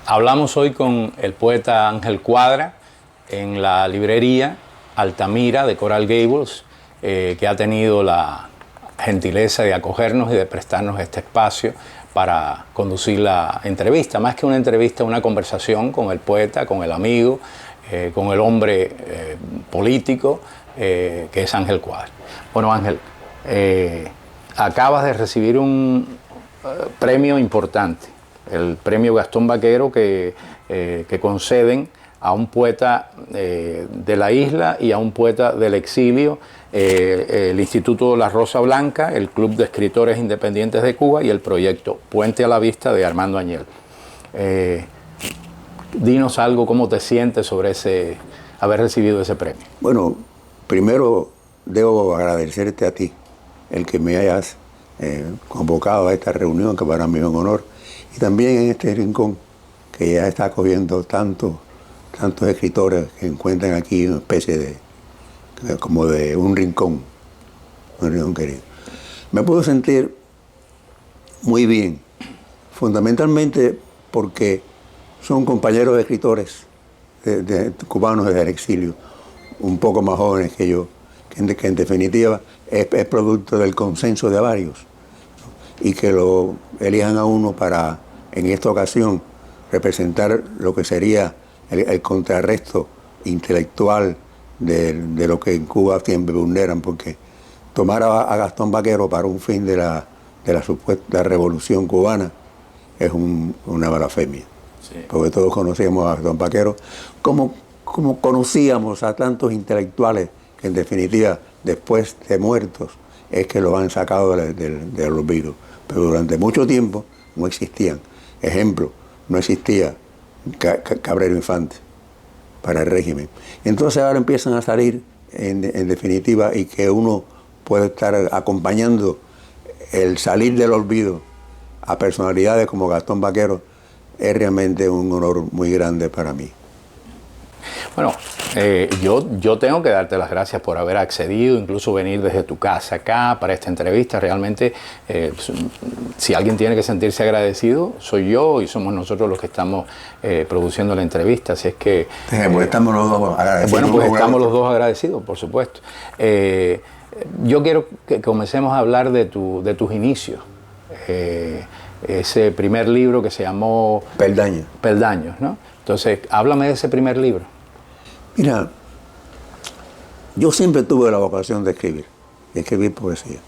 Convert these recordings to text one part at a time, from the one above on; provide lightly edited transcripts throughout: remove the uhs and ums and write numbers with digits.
Hablamos hoy con el poeta Ángel Cuadra en la librería Altamira de Coral Gables, que ha tenido la gentileza de acogernos y de prestarnos este espacio para conducir la entrevista. Más que una entrevista, una conversación con el poeta, con el amigo, con el hombre político que es Ángel Cuadra. Bueno, Ángel, acabas de recibir un premio importante, el premio Gastón Vaquero que conceden a un poeta de la isla y a un poeta del exilio, el Instituto La Rosa Blanca, el Club de Escritores Independientes de Cuba y el proyecto Puente a la Vista de Armando Añel. Dinos algo, cómo te sientes sobre haber recibido ese premio. Bueno, primero debo agradecerte a ti el que me hayas convocado a esta reunión, que para mí es un honor, y también en este rincón que ya está acogiendo tantos escritores que encuentran aquí una especie como de un rincón querido. Me puedo sentir muy bien, fundamentalmente porque son compañeros de escritores cubanos desde el exilio, un poco más jóvenes que yo, que en definitiva es producto del consenso de varios, ¿no? Y que lo elijan a uno para, en esta ocasión, representar lo que sería el contrarresto intelectual de lo que en Cuba siempre vulneran, porque tomar a Gastón Vaquero para un fin de la supuesta revolución cubana es una blasfemia. Sí. Porque todos conocíamos a Gastón Vaquero como conocíamos a tantos intelectuales que en definitiva después de muertos es que los han sacado del olvido. Pero durante mucho tiempo no existían. Ejemplo, no existía Cabrero Infante para el régimen. Entonces ahora empiezan a salir en definitiva, y que uno puede estar acompañando el salir del olvido a personalidades como Gastón Vaquero es realmente un honor muy grande para mí. Bueno, yo tengo que darte las gracias por haber accedido, incluso venir desde tu casa acá para esta entrevista. Realmente, si alguien tiene que sentirse agradecido, soy yo y somos nosotros los que estamos produciendo la entrevista. Así es que... pues estamos los dos agradecidos. Bueno, pues estamos los dos agradecidos, por supuesto. Yo quiero que comencemos a hablar de tus inicios. Ese primer libro que se llamó... Peldaños, ¿no? Entonces, háblame de ese primer libro. Mira, yo siempre tuve la vocación de escribir poesía.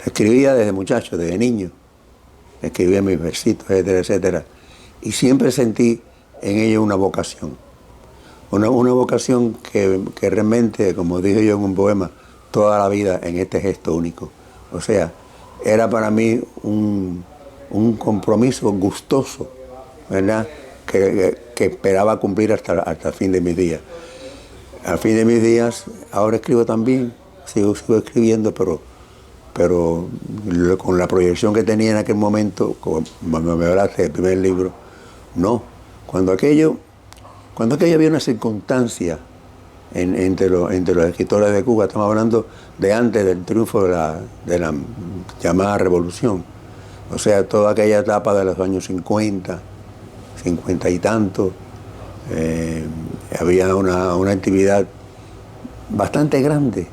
La escribía desde muchacho, desde niño. Escribía mis versitos, etcétera, etcétera. Y siempre sentí en ello una vocación. Una vocación que realmente, como dije yo en un poema, toda la vida en este gesto único. O sea, era para mí un compromiso gustoso, ¿verdad? Que esperaba cumplir hasta el fin de mis días. Al fin de mis días, ahora escribo también, sigo escribiendo, pero con la proyección que tenía en aquel momento, como me hablaste del primer libro, no. Cuando aquello había una circunstancia entre los escritores de Cuba, estamos hablando de antes del triunfo de la llamada revolución, o sea, toda aquella etapa de los años 50 y tantos, había una actividad bastante grande,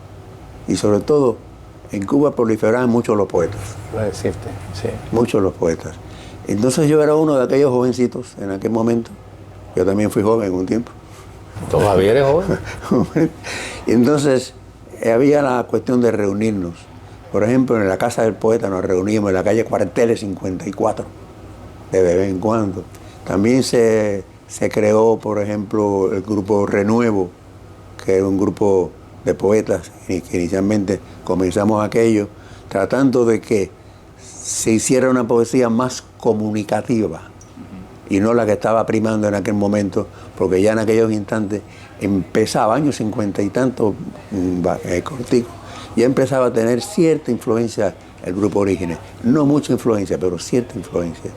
y sobre todo en Cuba proliferaban mucho los poetas. Voy a decirte, sí. Muchos los poetas. Entonces yo era uno de aquellos jovencitos en aquel momento. Yo también fui joven un tiempo. ¿Todavía eres joven? Y entonces había la cuestión de reunirnos. Por ejemplo, en la Casa del Poeta nos reuníamos en la calle Cuarteles 54, de vez en cuando. También se creó, por ejemplo, el grupo Renuevo, que era un grupo de poetas que inicialmente comenzamos aquello, tratando de que se hiciera una poesía más comunicativa y no la que estaba primando en aquel momento, porque ya en aquellos instantes empezaba, años 50 y tantos, cortico, ya empezaba a tener cierta influencia el grupo Orígenes. No mucha influencia, pero cierta influencia.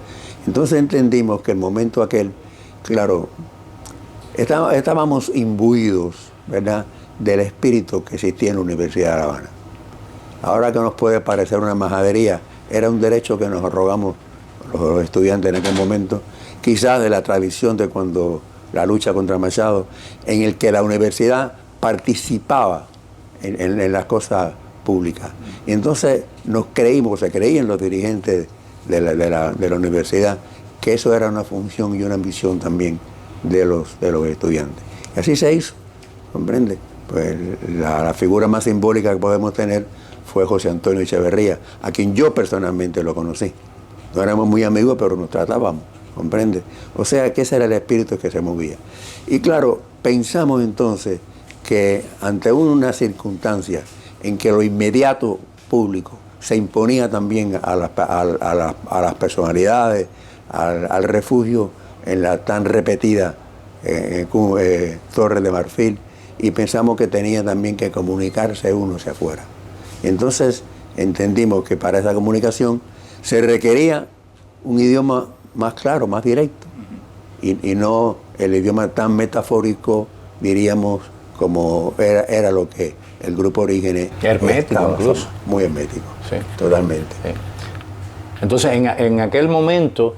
Entonces entendimos que el momento aquel, claro, estábamos imbuidos, ¿verdad?, del espíritu que existía en la Universidad de La Habana. Ahora que nos puede parecer una majadería, era un derecho que nos arrogamos los estudiantes en aquel momento, quizás de la tradición de cuando la lucha contra Machado, en el que la universidad participaba en las cosas públicas. Y entonces nos creímos, se creían los dirigentes de la universidad, que eso era una función y una ambición también de los estudiantes. Y así se hizo, ¿comprende? Pues la figura más simbólica que podemos tener fue José Antonio Echeverría, a quien yo personalmente lo conocí. No éramos muy amigos, pero nos tratábamos, ¿comprende? O sea, que ese era el espíritu que se movía. Y claro, pensamos entonces que ante una circunstancia en que lo inmediato público se imponía también a las personalidades, al refugio en la tan repetida Torre de Marfil, y pensamos que tenía también que comunicarse uno hacia afuera. Entonces entendimos que para esa comunicación se requería un idioma más claro, más directo, y no el idioma tan metafórico, diríamos, como era lo que el grupo Orígenes hermético, incluso. Muy hermético, sí, totalmente. Sí. Entonces, en aquel momento,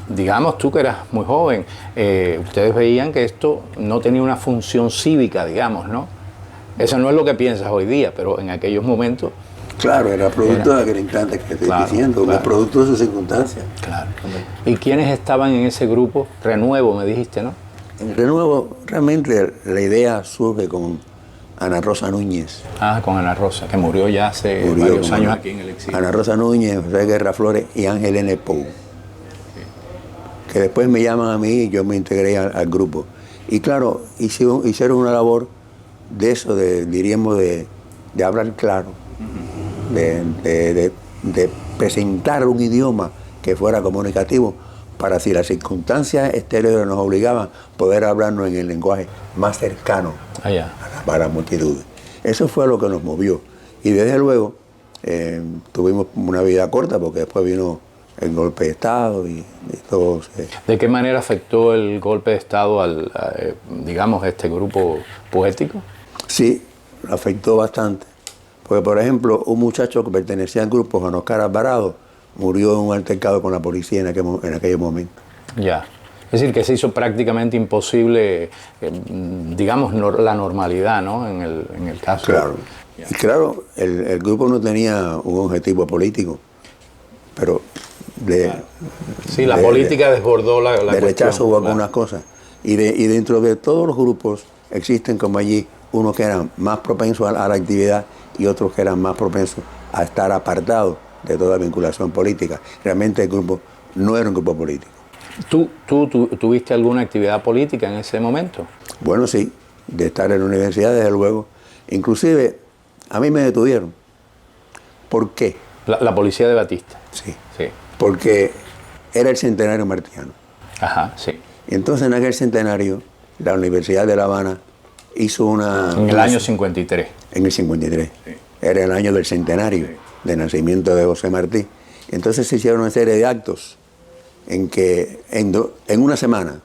digamos tú que eras muy joven, ustedes veían que esto no tenía una función cívica, digamos, ¿no? Eso no es lo que piensas hoy día, pero en aquellos momentos... Claro, era producto de aquel instante que estoy diciendo, claro. Producto de sus circunstancias. Claro. ¿Y quiénes estaban en ese grupo? Renuevo, me dijiste, ¿no? En Renuevo, realmente la idea surge con Ana Rosa Núñez. Ah, con Ana Rosa, que murió ya hace varios años aquí en el exilio. Ana Rosa Núñez, José Guerra Flores y Ángel N. Pou. Sí. Que después me llaman a mí y yo me integré al grupo. Y claro, hicieron una labor de eso, diríamos, de hablar claro, de presentar un idioma que fuera comunicativo, para, si las circunstancias exteriores nos obligaban, poder hablarnos en el lenguaje más cercano a las multitudes. Eso fue lo que nos movió. Y desde luego tuvimos una vida corta, porque después vino el golpe de Estado y todo. ¿De qué manera afectó el golpe de Estado digamos, este grupo poético? Sí, afectó bastante. Porque, por ejemplo, un muchacho que pertenecía al grupo, Juan Oscar Alvarado, murió en un altercado con la policía en aquel momento. Ya. Es decir, que se hizo prácticamente imposible, digamos, la normalidad, ¿no? En el caso. Claro. Y claro, el grupo no tenía un objetivo político, pero sí, la política desbordó la de rechazo hubo algunas cosas. Y dentro de todos los grupos existen como allí unos que eran más propensos a la actividad y otros que eran más propensos a estar apartados de toda vinculación política. Realmente el grupo no era un grupo político. ¿Tú tuviste alguna actividad política en ese momento? Bueno, sí, de estar en la universidad, desde luego. Inclusive, a mí me detuvieron. ¿Por qué? La policía de Batista. Sí. Porque era el centenario martiano. Ajá, sí. Y entonces en aquel centenario, la Universidad de La Habana hizo una... En el año 53. En el 53. Sí. Era el año del centenario de nacimiento de José Martí. Entonces se hicieron una serie de actos en que en una semana,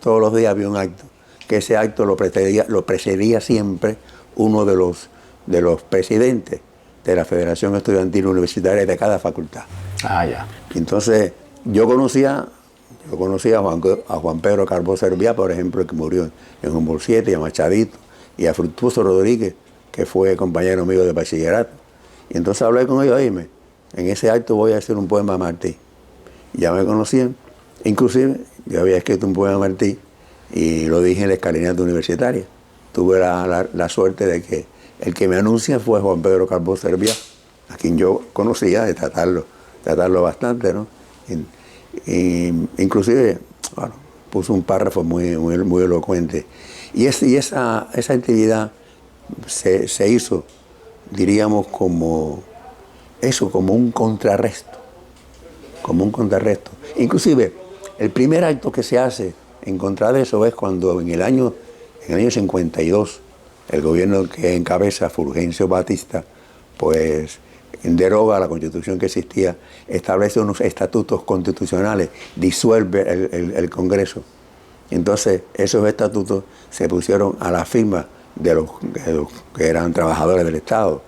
todos los días había un acto, que ese acto lo precedía siempre uno de los presidentes de la Federación Estudiantil Universitaria de cada facultad. Ah, ya. Entonces yo conocía a Juan Pedro Carbó Serviá, por ejemplo, que murió en Humboldt 7, y a Machadito, y a Fructuoso Rodríguez, que fue compañero mío de bachillerato. Y entonces hablé con ellos, oíme, en ese acto voy a hacer un poema a Martí. Ya me conocían, inclusive yo había escrito un poema a Martí y lo dije en la escalinata universitaria. Tuve la suerte de que el que me anuncia fue Juan Pedro Carbó Serviá, a quien yo conocía de tratarlo bastante, ¿no? Y inclusive, bueno, puso un párrafo muy elocuente. Y esa actividad se hizo, diríamos, como un contrarresto. Inclusive, el primer acto que se hace en contra de eso es cuando en el año 52, el gobierno que encabeza Fulgencio Batista, pues deroga la constitución que existía, establece unos estatutos constitucionales, disuelve el Congreso. Entonces, esos estatutos se pusieron a la firma de los que eran trabajadores del Estado.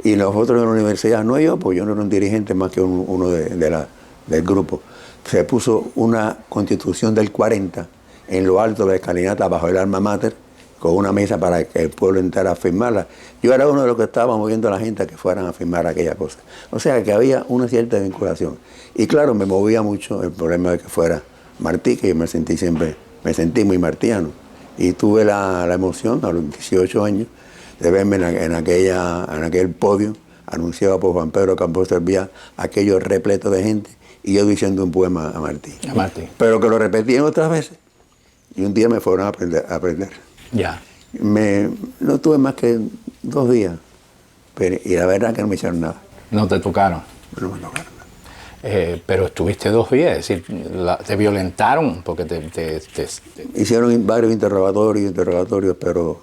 Y nosotros en la universidad, no yo, pues yo no era un dirigente más que uno del grupo. se puso una constitución del 40 en lo alto de la escalinata bajo el alma mater, con una mesa para que el pueblo entrara a firmarla. Yo era uno de los que estaba moviendo a la gente a que fueran a firmar aquella cosa. O sea que había una cierta vinculación. Y claro, me movía mucho el problema de que fuera Martí, que yo me sentí muy martiano. Y tuve la emoción a los 18 años de verme en aquel podio anunciado por Juan Pedro Campos Servía, aquello repleto de gente, y yo diciendo un poema a Martí. A Martí. Pero que lo repetí otras veces. Y un día me fueron a aprender. Ya. No tuve más que 2 días. Y la verdad que no me hicieron nada. No te tocaron. No me tocaron. Pero estuviste 2 días, es decir, te violentaron porque te... Hicieron varios interrogatorios, pero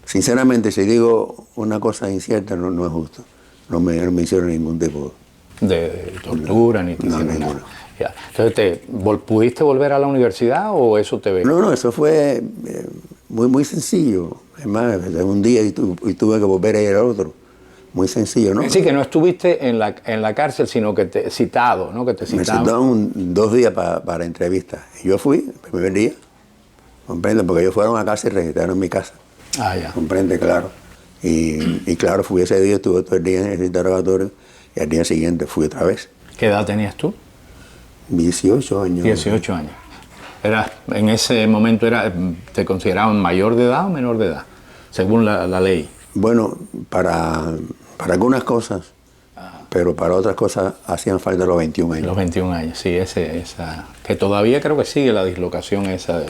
sinceramente, si digo una cosa incierta, no es justo. No me hicieron ningún tipo de tortura, ni te hicieron nada. Ninguno. Ya. Entonces, ¿pudiste volver a la universidad o eso te ve? No, eso fue muy sencillo. Es más, un día y tuve que volver a ir al otro. Muy sencillo, ¿no? Es decir, que no estuviste en la cárcel, sino que te citado, ¿no? Que te Me citaban. citaron 2 días para entrevistas. Y yo fui el primer día, comprende, porque ellos fueron a casa y registraron mi casa. Ah, ya. Comprende, claro. Y claro, fui ese día, estuve todo el día en ese interrogatorio y al día siguiente fui otra vez. ¿Qué edad tenías tú? 18 años. 18 años. En ese momento ¿te consideraban mayor de edad o menor de edad? Según la ley. Bueno, para algunas cosas, pero para otras cosas hacían falta los 21 años. Los 21 años, sí, que todavía creo que sigue la dislocación esa.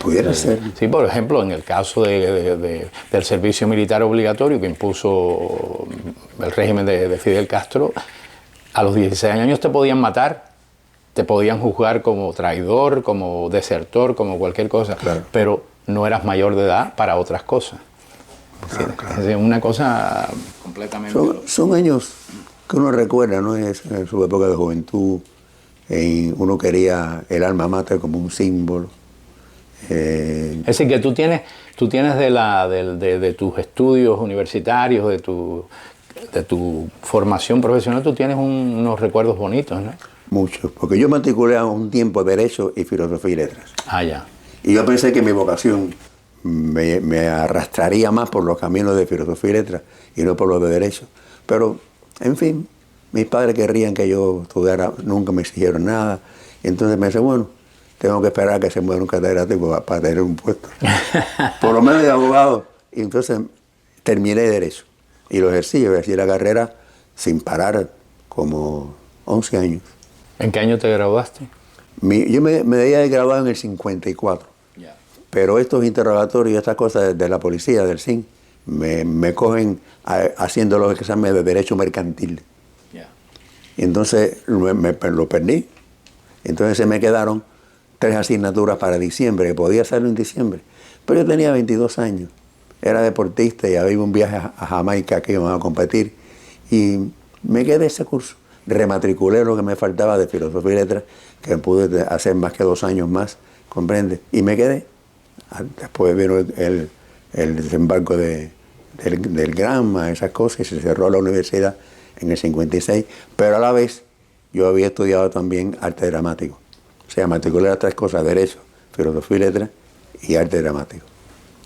Pudiera ser. Sí, por ejemplo, en el caso del servicio militar obligatorio que impuso el régimen de Fidel Castro, a los 16 años te podían matar, te podían juzgar como traidor, como desertor, como cualquier cosa, claro. Pero no eras mayor de edad para otras cosas. Claro. Es una cosa completamente... Son años que uno recuerda, ¿no? En su época de juventud, uno quería el alma mater como un símbolo. Es decir, que tú tienes de tus estudios universitarios, de tu formación profesional, tú tienes unos recuerdos bonitos, ¿no? Muchos, porque yo matriculé a un tiempo Derecho y Filosofía y Letras. Ah, ya. Y yo pensé que mi vocación me arrastraría más por los caminos de Filosofía y Letras y no por los de Derecho. Pero, en fin, mis padres querrían que yo estudiara, nunca me exigieron nada. Y entonces me dice, bueno, tengo que esperar a que se muera un catedrático para tener un puesto. Por lo menos de abogado. Y entonces terminé Derecho. Y lo ejercí la carrera sin parar como 11 años. ¿En qué año te graduaste? Yo me había graduado en el 54. Yeah. Pero estos interrogatorios y estas cosas de la policía, del CIN, me cogen haciendo los exámenes de Derecho Mercantil. Yeah. Y entonces lo perdí. Entonces se me quedaron 3 asignaturas para diciembre, que podía hacerlo en diciembre. Pero yo tenía 22 años. Era deportista y había un viaje a Jamaica que íbamos a competir. Y me quedé ese curso. Rematriculé lo que me faltaba de Filosofía y Letras, que pude hacer más que 2 años más, ¿comprende? Y me quedé. Después vino el desembarco del Granma, esas cosas, y se cerró la universidad en el 56, pero a la vez yo había estudiado también arte dramático. O sea, matriculé las 3 cosas, Derecho, Filosofía y Letras y arte dramático.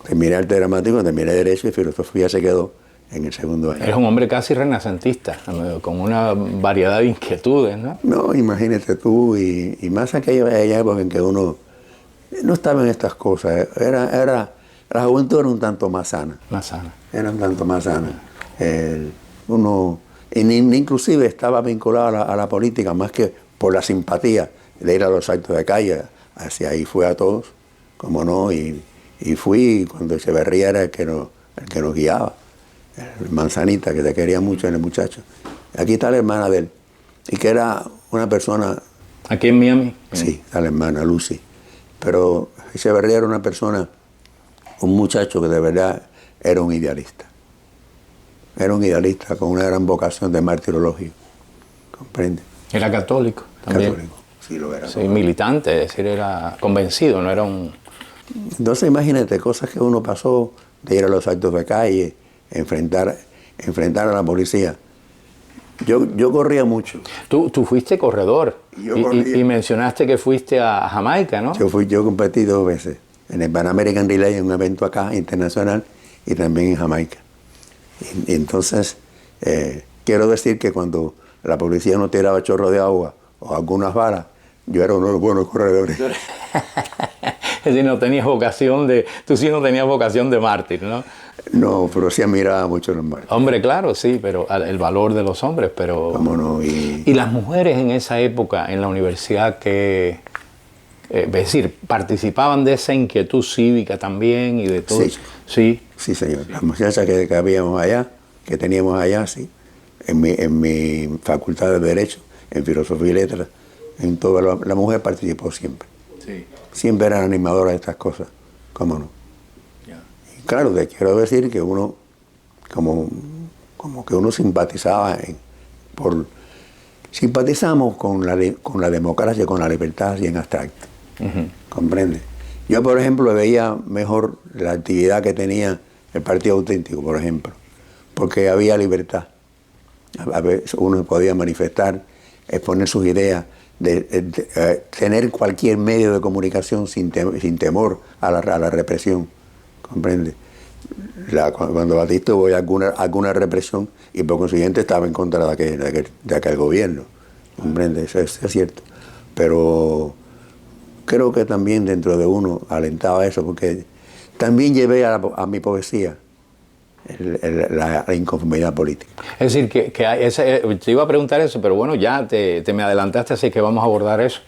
Terminé arte dramático, terminé Derecho y Filosofía se quedó en el segundo año. Eres un hombre casi renacentista, con una variedad de inquietudes, ¿no? No, imagínate tú, y más aquella época en que uno no estaba en estas cosas. La juventud era un tanto más sana. Más sana. Era un tanto más sana. Inclusive estaba vinculado a la política más que por la simpatía de ir a los actos de calle. Hacia ahí fue a todos, como no, y fui cuando Echeverría era el que nos guiaba. El Manzanita, que te quería mucho en el muchacho. Aquí está la hermana de él, y que era una persona... ¿Aquí en Miami? Sí, está la hermana Lucy. Pero Echeverría era una persona, un muchacho que de verdad era un idealista. Era un idealista con una gran vocación de martirologio. ¿Comprende? Era católico también. Católico, sí lo era. Sí, militante, es decir, era convencido, no era un... Entonces imagínate, cosas que uno pasó de ir a los actos de calle, enfrentar a la policía. Yo corría mucho. Tú fuiste corredor y mencionaste que fuiste a Jamaica, ¿no? Yo competí 2 veces, en el Pan American Relay, en un evento acá internacional, y también en Jamaica. Y entonces, quiero decir que cuando la policía no tiraba chorro de agua o algunas balas, yo era uno de los buenos corredores. Es decir, tú sí no tenías vocación de mártir, ¿no? No, pero sí admiraba mucho a los mártires. Hombre, claro, sí, pero el valor de los hombres, pero... ¿Cómo no? Y las mujeres en esa época, en la universidad, es decir, participaban de esa inquietud cívica también y de todo. Sí. Sí. Sí, señor. Las muchachas que habíamos allá, que teníamos allá, sí. En mi facultad de Derecho, en Filosofía y Letras, en todo, la mujer participó siempre. Sí. Siempre era animadora de estas cosas. ¿Cómo no? Yeah. Y claro, te quiero decir que uno, como que uno simpatizaba simpatizamos con la democracia, con la libertad así en abstracto. ¿Comprende? Yo, por ejemplo, veía mejor la actividad que tenía el Partido Auténtico, por ejemplo, porque había libertad. A veces uno podía manifestar, exponer sus ideas, tener cualquier medio de comunicación sin temor a la represión. ¿Comprende? Cuando Batista hubo alguna represión y por consiguiente estaba en contra de aquel gobierno. ¿Comprende? Eso es cierto. Pero creo que también dentro de uno alentaba eso, porque también llevé a mi poesía la inconformidad política. Es decir, te iba a preguntar eso, pero bueno, ya te me adelantaste, así que vamos a abordar eso.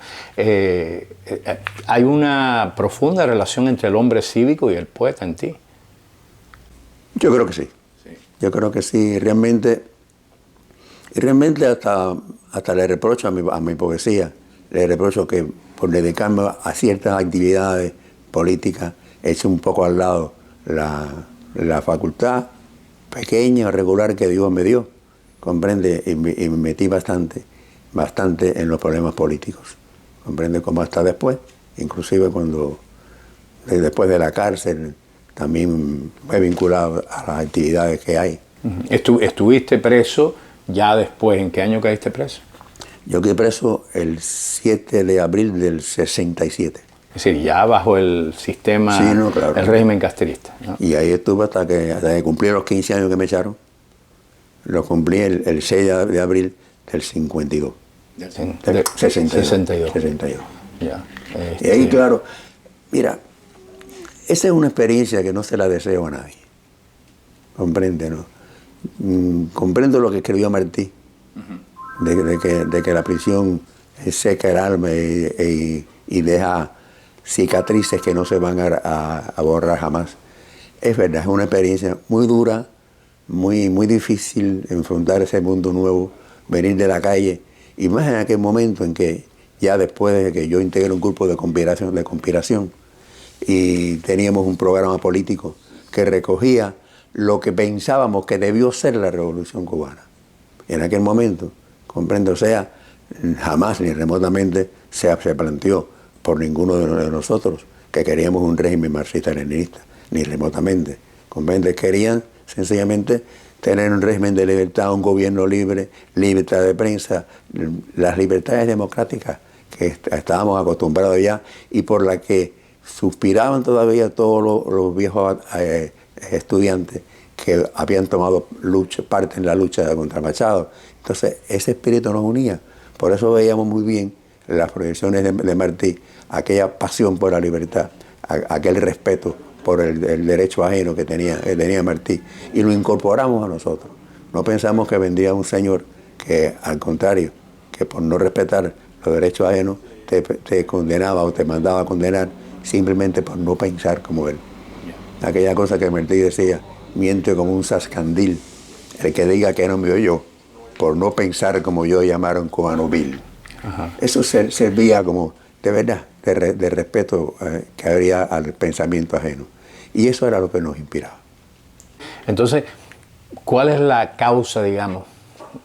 Hay una profunda relación entre el hombre cívico y el poeta en ti. Yo creo que sí. Yo creo que sí. Realmente hasta le reprocho a mi poesía, le reprocho que por dedicarme a ciertas actividades políticas eché un poco al lado la facultad pequeña, regular que Dios me dio, comprende, y me metí bastante en los problemas políticos, comprende, como hasta después, inclusive después de la cárcel, también me he vinculado a las actividades que hay. ¿Estuviste preso ya después? ¿En qué año caíste preso? Yo quedé preso el 7 de abril del 67. Es decir, ya bajo el sistema, sí, no, claro, el régimen castrista, ¿no? Y ahí estuve hasta que cumplí los 15 años que me echaron. Lo cumplí el 6 de abril del 52. Del 62. Ya, Y ahí, claro, mira, esa es una experiencia que no se la deseo a nadie. Comprende, ¿no? Comprendo lo que escribió Martí, de que la prisión seca el alma y deja cicatrices que no se van a borrar jamás. Es verdad, es una experiencia muy dura, muy difícil enfrentar ese mundo nuevo, venir de la calle, y más en aquel momento en que ya después de que yo integré un grupo de conspiración y teníamos un programa político que recogía lo que pensábamos que debió ser la Revolución Cubana. Y en aquel momento, comprendo, o sea, jamás ni remotamente se planteó por ninguno de nosotros que queríamos un régimen marxista-leninista, ni remotamente. Comprende, querían sencillamente tener un régimen de libertad, un gobierno libre, libertad de prensa, las libertades democráticas que estábamos acostumbrados ya y por las que suspiraban todavía todos los viejos estudiantes que habían tomado parte en la lucha contra Machado. Entonces, ese espíritu nos unía. Por eso veíamos muy bien las proyecciones de Martí, aquella pasión por la libertad, aquel respeto por el derecho ajeno que tenía Martí, y lo incorporamos a nosotros. No pensamos que vendría un señor que, al contrario, que por no respetar los derechos ajenos, te condenaba o te mandaba a condenar simplemente por no pensar como él. Aquella cosa que Martí decía, miente como un zascandil, el que diga que no me oyó, por no pensar como yo, llamaron cubano vil. Eso servía como, de verdad, de respeto que habría al pensamiento ajeno. Y eso era lo que nos inspiraba. Entonces, ¿cuál es la causa, digamos,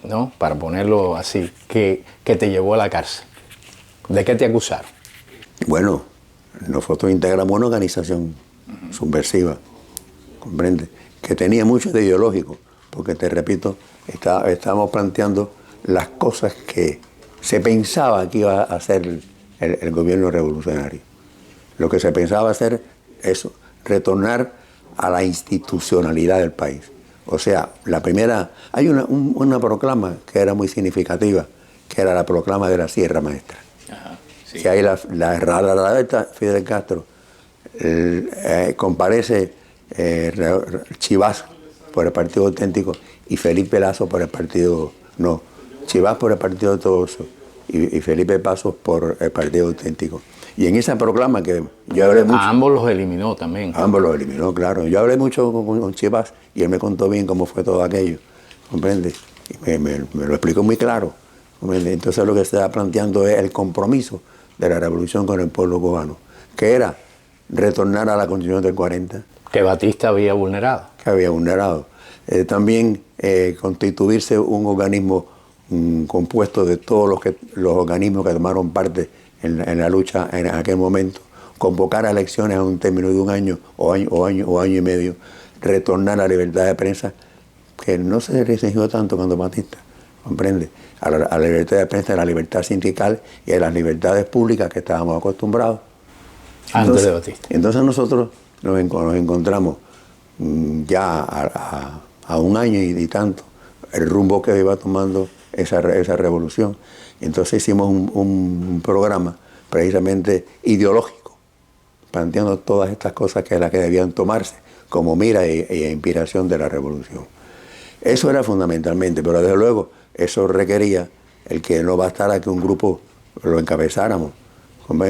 ¿no?, para ponerlo así, que te llevó a la cárcel? ¿De qué te acusaron? Bueno, nosotros integramos una organización subversiva, ¿comprende?, que tenía mucho de ideológico, porque te repito, estábamos planteando las cosas que se pensaba que iba a hacer el gobierno revolucionario. Lo que se pensaba hacer es retornar a la institucionalidad del país. O sea, la primera, hay una proclama que era muy significativa, que era la proclama de la Sierra Maestra. Ajá, sí. Que ahí la Fidel Castro comparece Chivás por el Partido Auténtico y Felipe Lazo por el Partido, no, Chivás por el Partido Ortodoxo y Felipe Pasos por el Partido Auténtico. Y en esa proclama que yo hablé mucho... A ambos los eliminó también. A ambos los eliminó, claro. Yo hablé mucho con Chivás y él me contó bien cómo fue todo aquello, ¿comprendes? Y me lo explicó muy claro, ¿comprendes? Entonces lo que se está planteando es el compromiso de la revolución con el pueblo cubano, que era retornar a la Constitución del 40. Que Batista había vulnerado. Que había vulnerado. También constituirse un organismo compuesto de todos los organismos que tomaron parte en la lucha en aquel momento, convocar a elecciones a un término de un año o año y medio, retornar a la libertad de prensa, que no se restringió tanto cuando Batista, ¿comprende? A la libertad de prensa, a la libertad sindical y a las libertades públicas que estábamos acostumbrados. Antes de Batista. Entonces nosotros nos encontramos ya a un año y tanto el rumbo que iba tomando esa revolución. Entonces hicimos un programa precisamente ideológico, planteando todas estas cosas que debían tomarse como mira e inspiración de la revolución. Eso era fundamentalmente, pero desde luego eso requería el que no bastara que un grupo lo encabezáramos,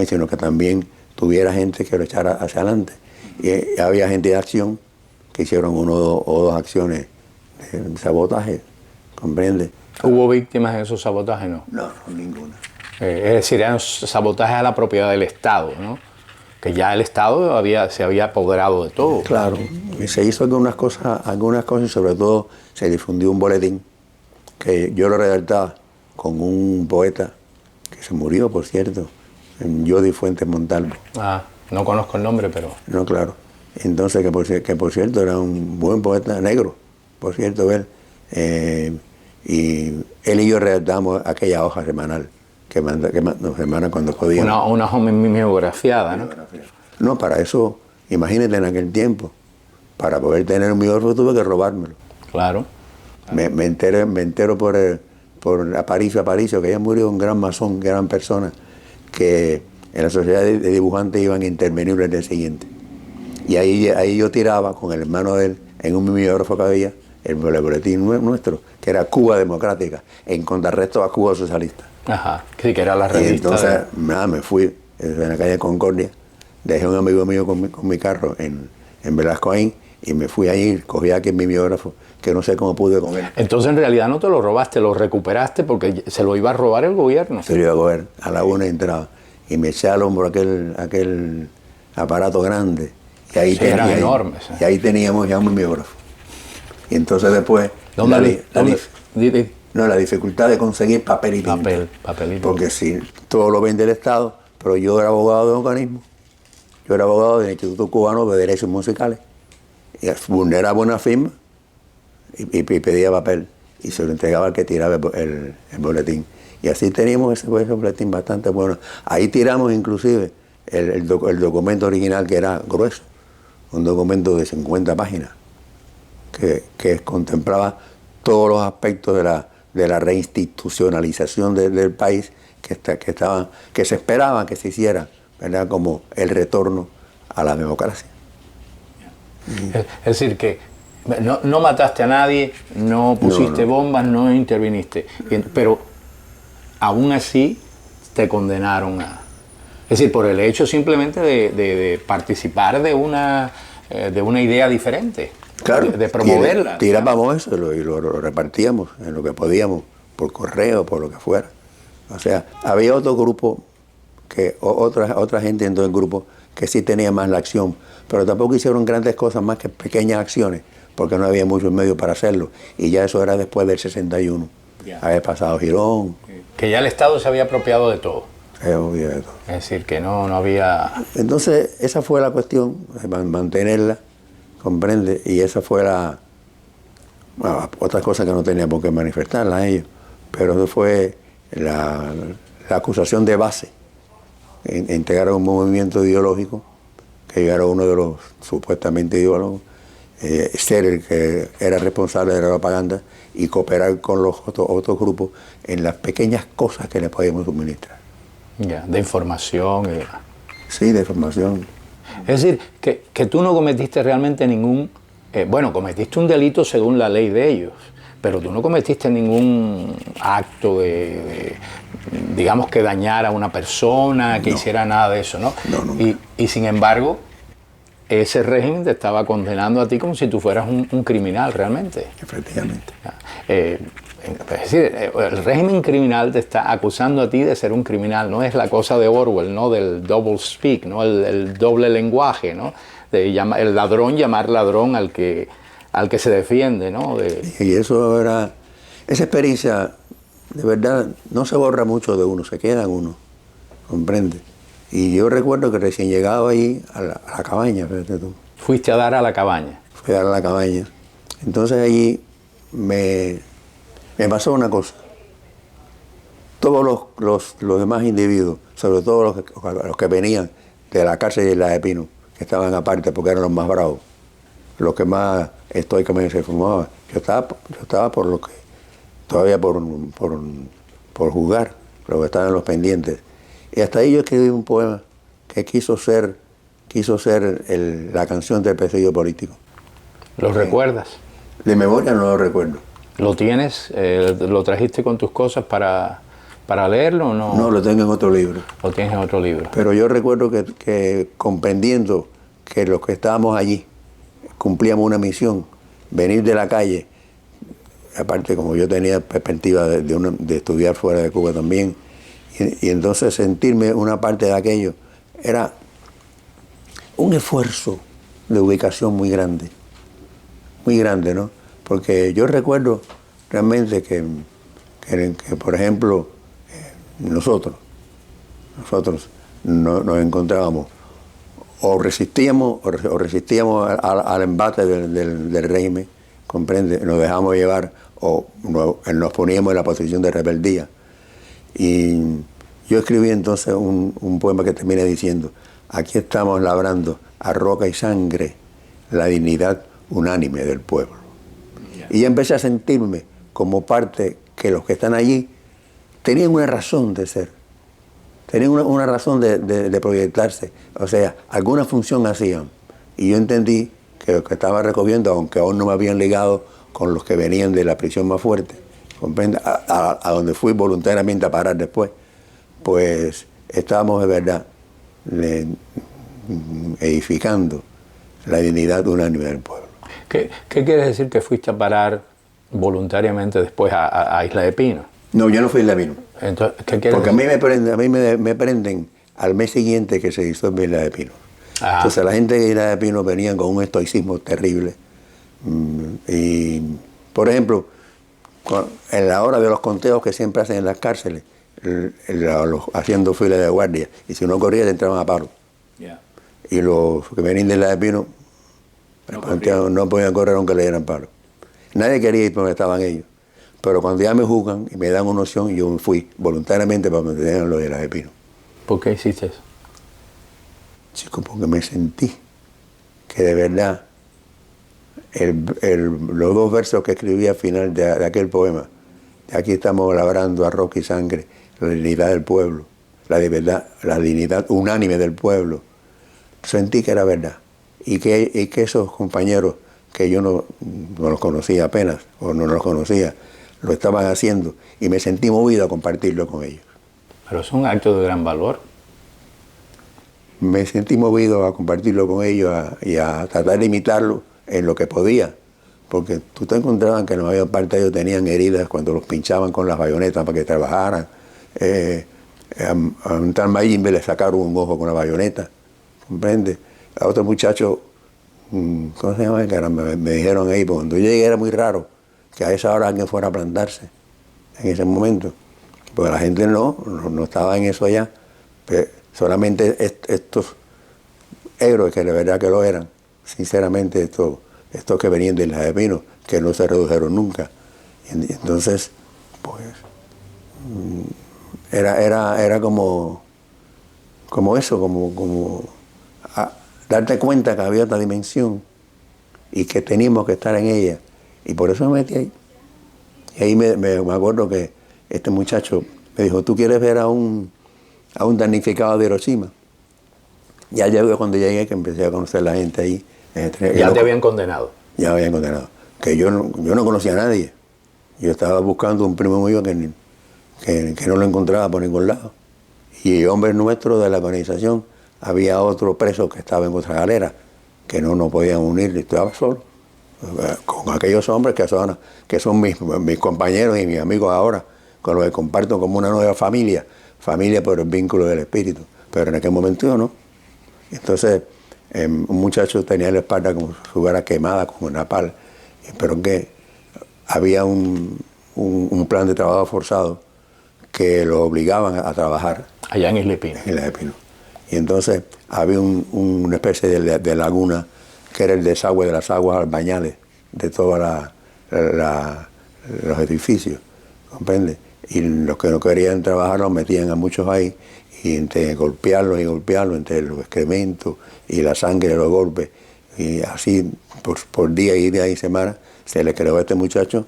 sino que también tuviera gente que lo echara hacia adelante. Y había gente de acción que hicieron una o dos acciones de sabotaje, ¿comprende? ¿Hubo víctimas de esos sabotajes? No, ninguna. Es decir, eran sabotajes a la propiedad del Estado, ¿no? Que ya el Estado se había apoderado de todo. Claro, y se hizo algunas cosas y sobre todo se difundió un boletín que yo lo redactaba con un poeta que se murió, por cierto, Jody Fuentes Montalvo. No conozco el nombre, pero... No, claro. Entonces, que por cierto era un buen poeta negro, por cierto, él. Y él y yo redactamos aquella hoja semanal que nos semana cuando podíamos. Una hoja mimeografiada, ¿no? No, para eso, imagínate en aquel tiempo, para poder tener un biógrafo tuve que robármelo. Claro. Me entero por Aparicio, que ella murió un gran masón, gran persona, que en la sociedad de dibujantes iban a intervenir el día siguiente. Y ahí yo tiraba con el hermano de él, en un mimeógrafo que había, el boletín nuestro, que era Cuba Democrática, en contrarresto a Cuba Socialista. Ajá, sí, que era la revista. Y entonces, me fui en la calle Concordia, dejé a un amigo mío con mi carro en Velasco Aín, y me fui a ir, cogí aquí mi biógrafo, que no sé cómo pude con él. Entonces, en realidad no te lo robaste, lo recuperaste porque se lo iba a robar el gobierno. Se lo iba a coger, a la una entraba, y me eché al hombro aquel aparato grande. Y ahí eran enormes. Y ahí teníamos ya un biógrafo. Y entonces después... la dificultad de conseguir papel y tinta. Papel y tinta. Porque si todo lo vende el Estado, pero yo era abogado de organismo. Yo era abogado del Instituto Cubano de Derechos Musicales. Y vulneraba una firma y pedía papel. Y se lo entregaba al que tiraba el boletín. Y así teníamos ese boletín bastante bueno. Ahí tiramos inclusive el documento original, que era grueso. Un documento de 50 páginas. Que contemplaba todos los aspectos de la reinstitucionalización del país que se esperaba que se hiciera, ¿verdad? Como el retorno a la democracia. Es decir, que no mataste a nadie, no pusiste bombas, no interviniste, pero aún así te condenaron a... Es decir, por el hecho simplemente de participar de una idea diferente. Claro, de promoverla. Tirábamos eso y lo repartíamos en lo que podíamos, por correo, por lo que fuera. O sea, había otro grupo, otra gente dentro del grupo que sí tenía más la acción, pero tampoco hicieron grandes cosas más que pequeñas acciones, porque no había muchos medios para hacerlo. Y ya eso era después del 61. Había pasado Girón. Que ya el Estado se había apropiado de todo. De todo. Es decir, que no había... Entonces, esa fue la cuestión, mantenerla, comprende, y esa fue bueno, otras cosas que no tenía por qué manifestarlas a ellos, pero eso fue la acusación de base. Integrar un movimiento ideológico, que yo era uno de los supuestamente ideólogos, ser el que era responsable de la propaganda y cooperar con los otros grupos en las pequeñas cosas que les podíamos suministrar. Ya, de información. Sí, de información. Es decir, que tú no cometiste realmente ningún... bueno, cometiste un delito según la ley de ellos, pero tú no cometiste ningún acto digamos, que dañara a una persona, que hiciera nada de eso, ¿no? No. Y sin embargo, ese régimen te estaba condenando a ti como si tú fueras un criminal realmente. Efectivamente. Es decir, el régimen criminal te está acusando a ti de ser un criminal, no es la cosa de Orwell, ¿no? Del double speak, ¿no? El doble lenguaje, ¿no? El ladrón llamar ladrón al que se defiende, ¿no? Y eso era, esa experiencia, de verdad, no se borra mucho de uno, se queda en uno, ¿comprende? Y yo recuerdo que recién llegado ahí a la cabaña, fíjate tú. Fuiste a dar a la cabaña. Fui a dar a la cabaña. Entonces allí me pasó una cosa. Todos los demás individuos, sobre todo los que venían de la cárcel de Isla de Pino, que estaban aparte porque eran los más bravos, los que más estoicamente se formaban. Yo estaba por lo que, todavía por jugar, pero que estaban los pendientes. Y hasta ahí yo escribí un poema que quiso ser la canción del perseguido político. ¿Lo recuerdas? De memoria no lo recuerdo. ¿Lo tienes? ¿Lo trajiste con tus cosas para leerlo o no? No, lo tengo en otro libro. Lo tienes en otro libro. Pero yo recuerdo que comprendiendo que los que estábamos allí cumplíamos una misión, venir de la calle, aparte como yo tenía perspectiva de estudiar fuera de Cuba también, y entonces sentirme una parte de aquello, era un esfuerzo de ubicación muy grande, ¿no? Porque yo recuerdo realmente que por ejemplo, nosotros nos encontrábamos o resistíamos al embate del régimen, comprende, nos dejamos llevar o nos poníamos en la posición de rebeldía. Y yo escribí entonces un poema que termina diciendo: aquí estamos labrando a roca y sangre la dignidad unánime del pueblo. Y ya empecé a sentirme como parte que los que están allí tenían una razón de ser, tenían una razón de proyectarse, o sea, alguna función hacían. Y yo entendí que lo que estaba recogiendo, aunque aún no me habían ligado con los que venían de la prisión más fuerte, ¿comprende? A donde fui voluntariamente a parar después, pues estábamos de verdad edificando la dignidad unánime del pueblo. ¿Qué quiere decir que fuiste a parar voluntariamente después a Isla de Pino? No, yo no fui a Isla de Pino. Entonces, ¿qué quieres Porque decir? a mí me prenden al mes siguiente que se disuelve Isla de Pino. Ajá. Entonces la gente de Isla de Pino venían con un estoicismo terrible. Y, por ejemplo, en la hora de los conteos que siempre hacen en las cárceles, haciendo fila de guardia, y si no corría, te entraban a palo. Yeah. Y los que venían de Isla de Pino no podían correr aunque le dieran palo. Nadie quería ir por donde estaban ellos. Pero cuando ya me juzgan y me dan una opción, yo me fui voluntariamente para donde tenían los de Isla de Pino. ¿Por qué hiciste eso? Chico, porque me sentí que de verdad los dos versos que escribí al final de aquel poema, de aquí estamos labrando a roca y sangre la dignidad del pueblo, la dignidad unánime del pueblo, sentí que era verdad. Y que esos compañeros que yo no los conocía apenas, o no los conocía, lo estaban haciendo, y me sentí movido a compartirlo con ellos. Pero es un acto de gran valor. Me sentí movido a compartirlo con ellos y a tratar de imitarlo en lo que podía, porque tú te encontrabas que la mayor parte de ellos tenían heridas cuando los pinchaban con las bayonetas para que trabajaran. A un tal Mayimbe le sacaron un ojo con la bayoneta, ¿comprende? A otro muchacho, ¿cómo se llama? Caramba, me dijeron ahí, porque cuando yo llegué era muy raro que a esa hora alguien fuera a plantarse, en ese momento, porque la gente no estaba en eso allá, pero solamente estos héroes que de verdad que lo eran, sinceramente, estos estos que venían de Isla de Pino, que no se redujeron nunca. Y entonces, pues, era como eso, como darte cuenta que había otra dimensión y que teníamos que estar en ella. Y por eso me metí ahí. Y ahí me acuerdo que este muchacho me dijo, ¿tú quieres ver a un damnificado de Hiroshima? Ya llegué, cuando llegué, que empecé a conocer a la gente ahí. ¿Ya te habían condenado? Ya me habían condenado. Que yo no conocía a nadie. Yo estaba buscando un primo mío que no lo encontraba por ningún lado. Y hombres nuestros de la organización, había otro preso que estaba en otra galera, que no nos podían unir, y estaba solo. Con aquellos hombres que son mis compañeros y mis amigos ahora, con los que comparto como una nueva familia por el vínculo del espíritu. Pero en aquel momento yo no. Entonces, un muchacho tenía la espalda como si fuera quemada, como una pala, pero que había un plan de trabajo forzado que lo obligaban a trabajar. Allá en Isla de Pino. En Isla de Pino. Y entonces había una especie de laguna que era el desagüe de las aguas albañales de todos los edificios, ¿comprende? Y los que no querían trabajar los metían a muchos ahí, y entre golpearlos, entre los excrementos y la sangre de los golpes, y así por día y día y semana, se le creó a este muchacho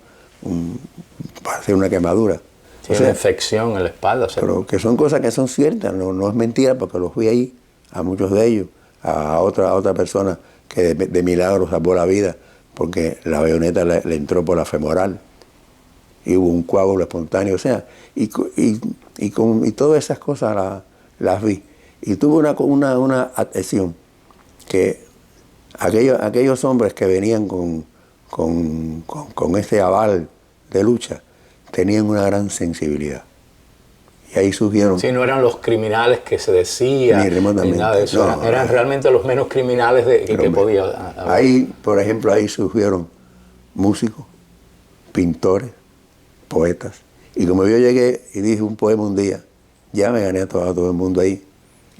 para hacer una quemadura. Tiene una infección en la espalda. Pero que son cosas que son ciertas, no es mentira, porque los vi ahí, a muchos de ellos, a otra persona que de milagro salvó la vida, porque la bayoneta le entró por la femoral y hubo un coágulo espontáneo, o sea, y todas esas cosas las vi. Y tuve una atención que aquellos hombres que venían con este aval de lucha tenían una gran sensibilidad. Y ahí surgieron... Sí, no eran los criminales que se decía, ni nada de eso. No, eran realmente los menos criminales que podía haber. Ahí, por ejemplo, ahí surgieron músicos, pintores, poetas. Y como yo llegué y dije un poema un día, ya me gané a todo el mundo ahí.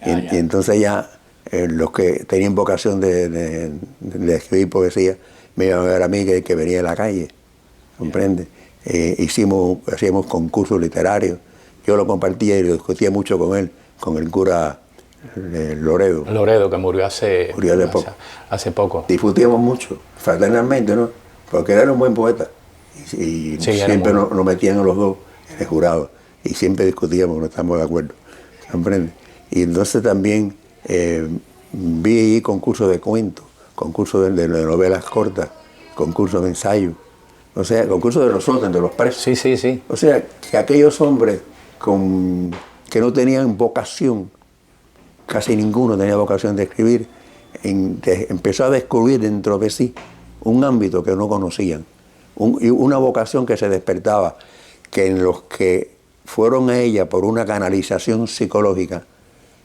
Y entonces ya los que tenían vocación de escribir poesía me iban a ver a mí que venía de la calle, ¿comprende? Hacíamos concursos literarios. Yo lo compartía y lo discutía mucho con él, con el cura Loredo. Loredo, que murió hace poco. Discutíamos mucho, fraternalmente, ¿no? Porque él era un buen poeta. Y sí, siempre nos metían a los dos en el jurado. Y siempre discutíamos, no estábamos de acuerdo. ¿Comprende? Y entonces también vi ahí concursos de cuentos, concursos de novelas cortas, concursos de ensayos. O sea, concursos de nosotros, de los presos. Sí. O sea, que aquellos hombres que no tenían vocación, casi ninguno tenía vocación de escribir, empezó a descubrir dentro de sí un ámbito que no conocían, y una vocación que se despertaba, que en los que fueron a ella por una canalización psicológica,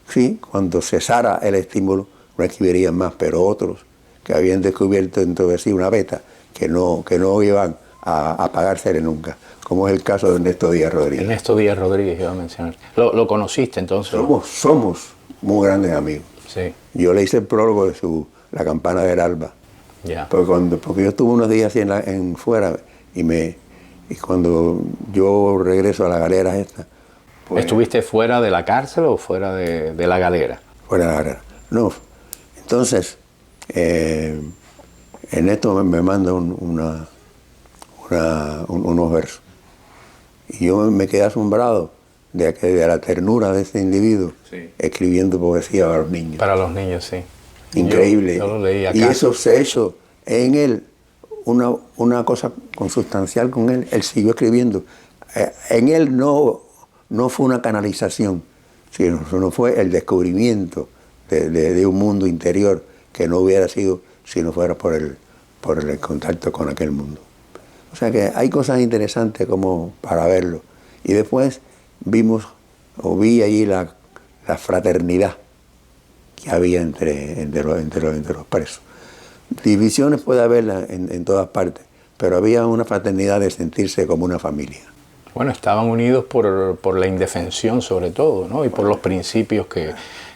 sí, cuando cesara el estímulo, no escribirían más, pero otros que habían descubierto dentro de sí una beta que no iban a apagarse nunca, como es el caso de Ernesto Díaz Rodríguez. Ernesto Díaz Rodríguez, iba a mencionar. ¿Lo conociste entonces? Somos muy grandes amigos. Sí. Yo le hice el prólogo de La Campana del Alba. Ya. Porque yo estuve unos días así en fuera y cuando yo regreso a la galera esta... Pues, ¿estuviste fuera de la cárcel o fuera de la galera? Fuera de la galera. No. Entonces, Ernesto me manda unos versos. Y yo me quedé asombrado de la ternura de ese individuo, sí, escribiendo poesía para los niños. Para los niños, sí. Increíble. Yo lo leí acá. Y eso se hizo en él una cosa consustancial con él. Él siguió escribiendo. En él no fue una canalización, sino fue el descubrimiento de un mundo interior que no hubiera sido si no fuera por el contacto con aquel mundo. O sea que hay cosas interesantes como para verlo. Y después vi allí la fraternidad que había entre los presos. Divisiones puede haberla en todas partes, pero había una fraternidad de sentirse como una familia. Bueno, estaban unidos por la indefensión sobre todo, ¿no? Y por los principios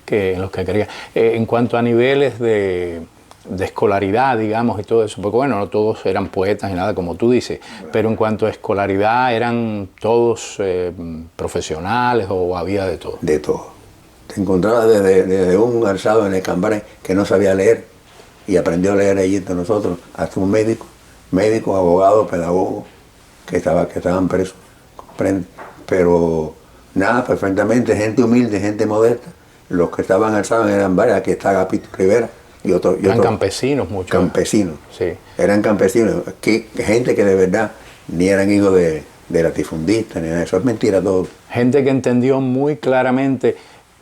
en los que creían. En cuanto a niveles de de escolaridad, digamos, y todo eso, porque bueno, no todos eran poetas ni nada, como tú dices, pero en cuanto a escolaridad, ¿eran todos profesionales o había de todo? De todo. Te encontrabas desde un alzado en el Cambaré que no sabía leer y aprendió a leer allí entre nosotros, hasta un médico, abogado, pedagogo, que estaban presos, comprende. Pero nada, perfectamente, gente humilde, gente modesta. Los que estaban alzados eran varios, aquí está Agapito Rivera y otros. Eran campesinos muchos. Campesinos. Sí. Eran campesinos, gente que de verdad ni eran hijos de latifundistas, ni nada. Eso es mentira todo. Gente que entendió muy claramente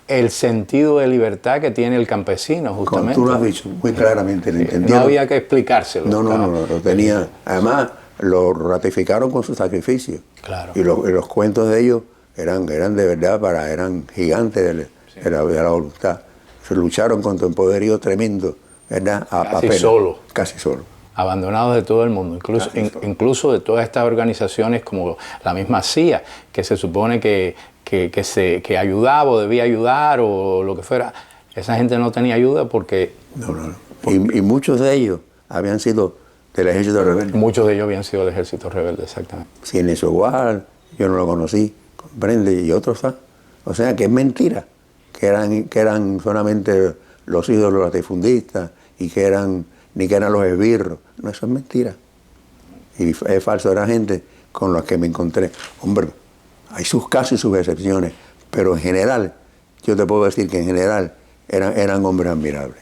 el sentido de libertad que tiene el campesino, justamente. Como tú lo has dicho, muy claramente lo entendieron. No había que explicárselo. No, lo tenía. Además, lo ratificaron con su sacrificio. Claro. Y los cuentos de ellos eran de verdad, eran gigantes de la voluntad. Se lucharon contra un poderío tremendo, ¿verdad? Casi solo. Abandonados de todo el mundo, incluso de todas estas organizaciones como la misma CIA, que se supone que ayudaba o debía ayudar o lo que fuera. Esa gente no tenía ayuda porque... No. Y muchos de ellos habían sido del ejército rebelde. Muchos de ellos habían sido del ejército rebelde, exactamente. Cienes igual, yo no lo conocí, comprende, y otros, ¿sabes? O sea que es mentira, que eran solamente los hijos de los latifundistas y ni que eran los esbirros. No, eso es mentira. Y es falso, era gente con la que me encontré. Hombre, hay sus casos y sus excepciones, pero en general, yo te puedo decir que en general eran hombres admirables.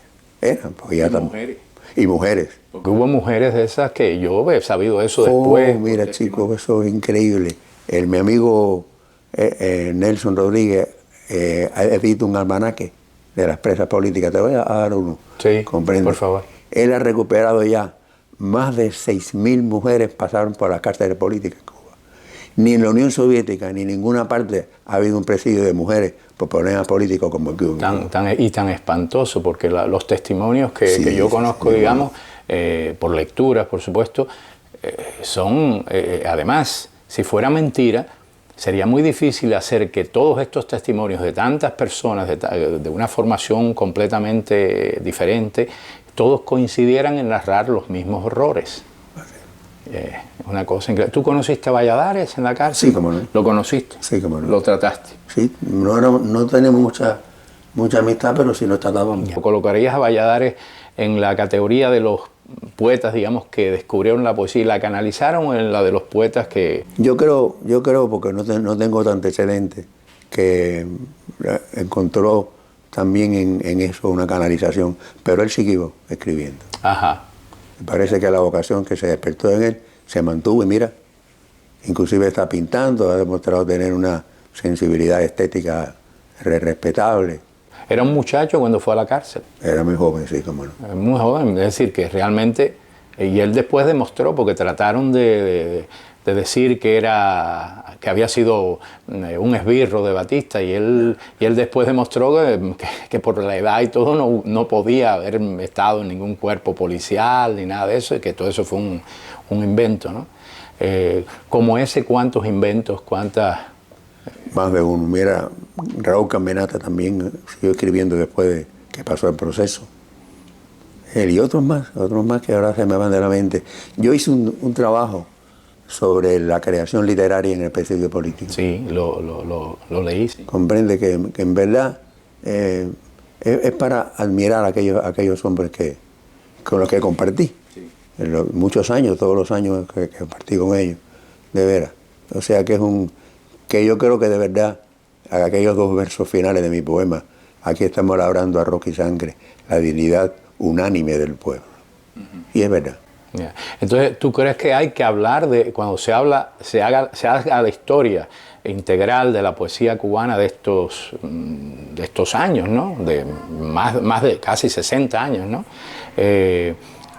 Porque ya mujeres. Y mujeres. Porque hubo mujeres de esas que yo he sabido eso después. Mira, chicos, eso es increíble. Mi amigo Nelson Rodríguez ha escrito un almanaque de las presas políticas. Te voy a dar uno. Sí, ¿comprende? por favor. Él ha recuperado ya más de 6.000 mujeres pasaron por las cárceles políticas en Cuba. Ni en la Unión Soviética ni en ninguna parte ha habido un presidio de mujeres por problemas políticos como el que hubo. Tan espantoso, porque los testimonios que yo conozco, digamos, por lecturas, por supuesto, son, además, si fuera mentira, sería muy difícil hacer que todos estos testimonios de tantas personas, de una formación completamente diferente, todos coincidieran en narrar los mismos horrores. Una cosa increíble. ¿Tú conociste a Valladares en la cárcel? Sí, cómo no. ¿Lo conociste? Sí, cómo no. ¿Lo trataste? Sí, no tenemos mucha amistad, pero sí nos tratábamos. ¿Colocarías a Valladares en la categoría de los poetas, digamos, que descubrieron la poesía y la canalizaron, o en la de los poetas que...? Yo creo, porque no tengo tanto antecedente, que encontró también en eso una canalización, pero él siguió escribiendo. Ajá. Me parece que la vocación que se despertó en él se mantuvo y mira, inclusive está pintando, ha demostrado tener una sensibilidad estética respetable. Era un muchacho cuando fue a la cárcel. Era muy joven, sí, cómo no. Muy joven, es decir, que realmente, y él después demostró, porque trataron de decir que había sido un esbirro de Batista, y él después demostró que por la edad y todo no podía haber estado en ningún cuerpo policial ni nada de eso, y que todo eso fue un invento, ¿no? Como ese, ¿cuántos inventos, cuántas...? Más de uno. Mira, Raúl Cambenata también siguió escribiendo después de que pasó el proceso. Él y otros más que ahora se me van de la mente. Yo hice un trabajo sobre la creación literaria en el presidio político. Sí, lo leí. Sí. Comprende que en verdad es para admirar a aquellos hombres con los que compartí. Sí. Muchos años, todos los años que compartí con ellos, de veras. O sea que que yo creo que de verdad, aquellos dos versos finales de mi poema, aquí estamos labrando a roca y sangre la dignidad unánime del pueblo. Y es verdad. Yeah. Entonces, ¿tú crees que hay que hablar de, cuando se haga la historia integral de la poesía cubana de estos años, ¿no? De más de casi 60 años, ¿no?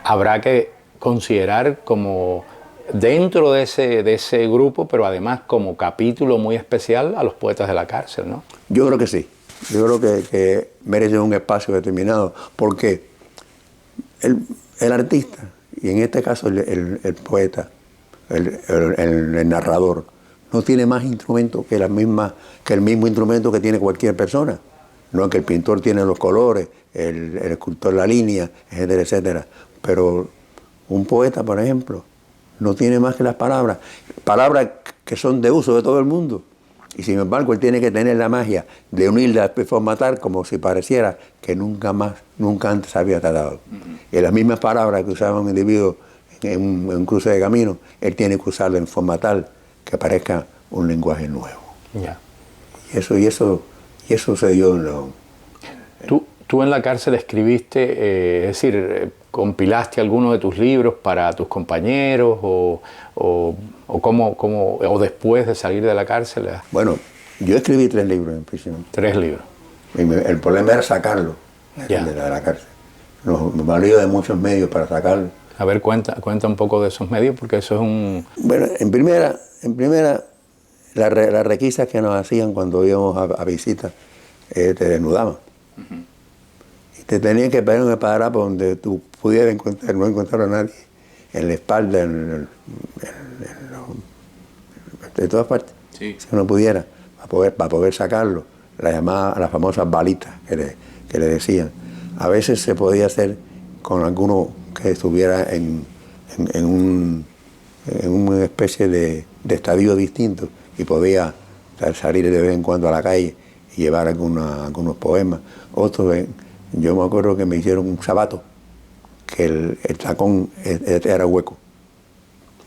Habrá que considerar como dentro de ese grupo, pero además como capítulo muy especial a los poetas de la cárcel, ¿no? Yo creo que sí. Yo creo que merece un espacio determinado, porque el artista, y en este caso el poeta, el narrador, no tiene más instrumento que el mismo instrumento que tiene cualquier persona, No, que el pintor tiene los colores, el escultor la línea, etcétera, etcétera. Pero un poeta, por ejemplo, no tiene más que las palabras que son de uso de todo el mundo. Y sin embargo, él tiene que tener la magia de unirlas y formatar como si pareciera que nunca antes había tratado. Y las mismas palabras que usaba un individuo en un cruce de camino, él tiene que usarlas en forma tal que parezca un lenguaje nuevo. Ya. Y eso se dio en lo... Tú en la cárcel escribiste, es decir, compilaste algunos de tus libros para tus compañeros o después de salir de la cárcel. Bueno, yo escribí 3 libros en prisión. 3 libros. El problema era sacarlo de la cárcel. Me valió de muchos medios para sacarlo. A ver, cuenta un poco de esos medios, porque eso es un... Bueno, en primera las requisas que nos hacían cuando íbamos a visitas, te desnudaban. Y te tenían que poner un esparadrapo donde tú pudieras no encontrar a nadie, en la espalda, de todas partes, si uno pudiera, para poder sacarlo, las famosas balitas que le decían. A veces se podía hacer con alguno que estuviera en una especie de estadio distinto y podía salir de vez en cuando a la calle y llevar algunos poemas. Otros, yo me acuerdo que me hicieron un zapato, que el tacón era hueco.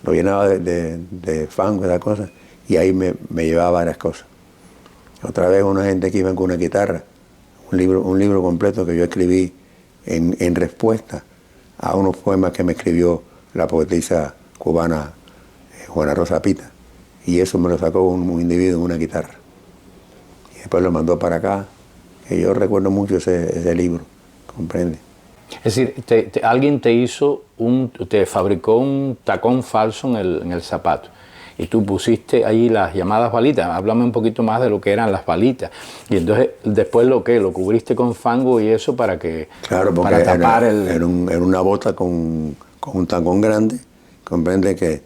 Lo llenaba de fango y esas cosas, y ahí me llevaba varias cosas. Otra vez una gente que iba con una guitarra, un libro completo que yo escribí en respuesta a unos poemas que me escribió la poetisa cubana Juana Rosa Pita, y eso me lo sacó un individuo en una guitarra. Y después lo mandó para acá, que yo recuerdo mucho ese libro, ¿comprende? Es decir, alguien te fabricó un tacón falso en el zapato y tú pusiste ahí las llamadas balitas. Háblame un poquito más de lo que eran las balitas. Y entonces, después lo cubriste con fango y eso para tapar era una bota con un tacón grande, comprende que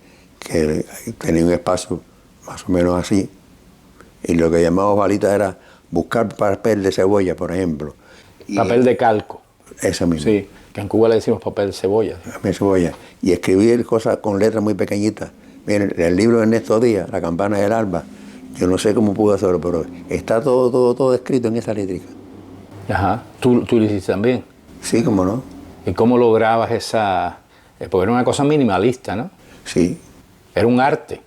tenía un espacio más o menos así. Y lo que llamamos balitas era buscar papel de cebolla, por ejemplo. Papel de calco. Eso mismo. Sí, que en Cuba le decimos papel de cebolla. Papel de cebolla. Y escribir cosas con letras muy pequeñitas. Miren, el libro de Ernesto Díaz, La campana del alba, yo no sé cómo pude hacerlo, pero está todo escrito en esa létrica. Ajá. ¿Tú lo hiciste también? Sí, cómo no. ¿Y cómo lograbas esa...? Porque era una cosa minimalista, ¿no? Sí. Era un arte.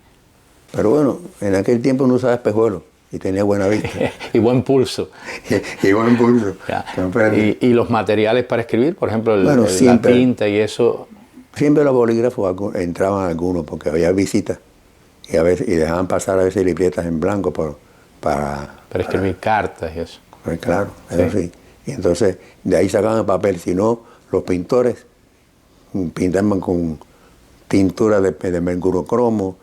Pero bueno, en aquel tiempo no usaba espejuelos y tenía buena vista. Y buen pulso. y buen pulso. ¿Y los materiales para escribir? Por ejemplo, la tinta y eso... Siempre los bolígrafos entraban algunos porque había visitas y dejaban pasar a veces libretas en blanco para escribir cartas y eso. Pues claro, eso sí. Y entonces de ahí sacaban el papel. Si no, los pintores pintaban con tintura de mercurocromo,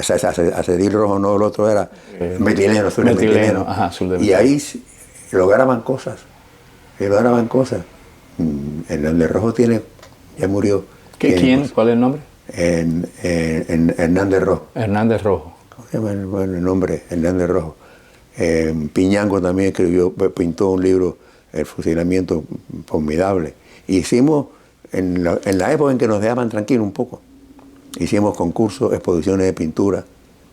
acedil rojo, no, el otro era metileno, azul de metileno. Ajá, azul de metileno. Y ahí lograban cosas. Hernández Rojo ya murió. ¿Quién? ¿Cuál es el nombre? Hernández Rojo. Hernández Rojo. ¿Cómo se llama el nombre? Hernández Rojo. Piñango también pintó un libro, El fusilamiento formidable. Hicimos, en la época en que nos dejaban tranquilos un poco, hicimos concursos, exposiciones de pintura,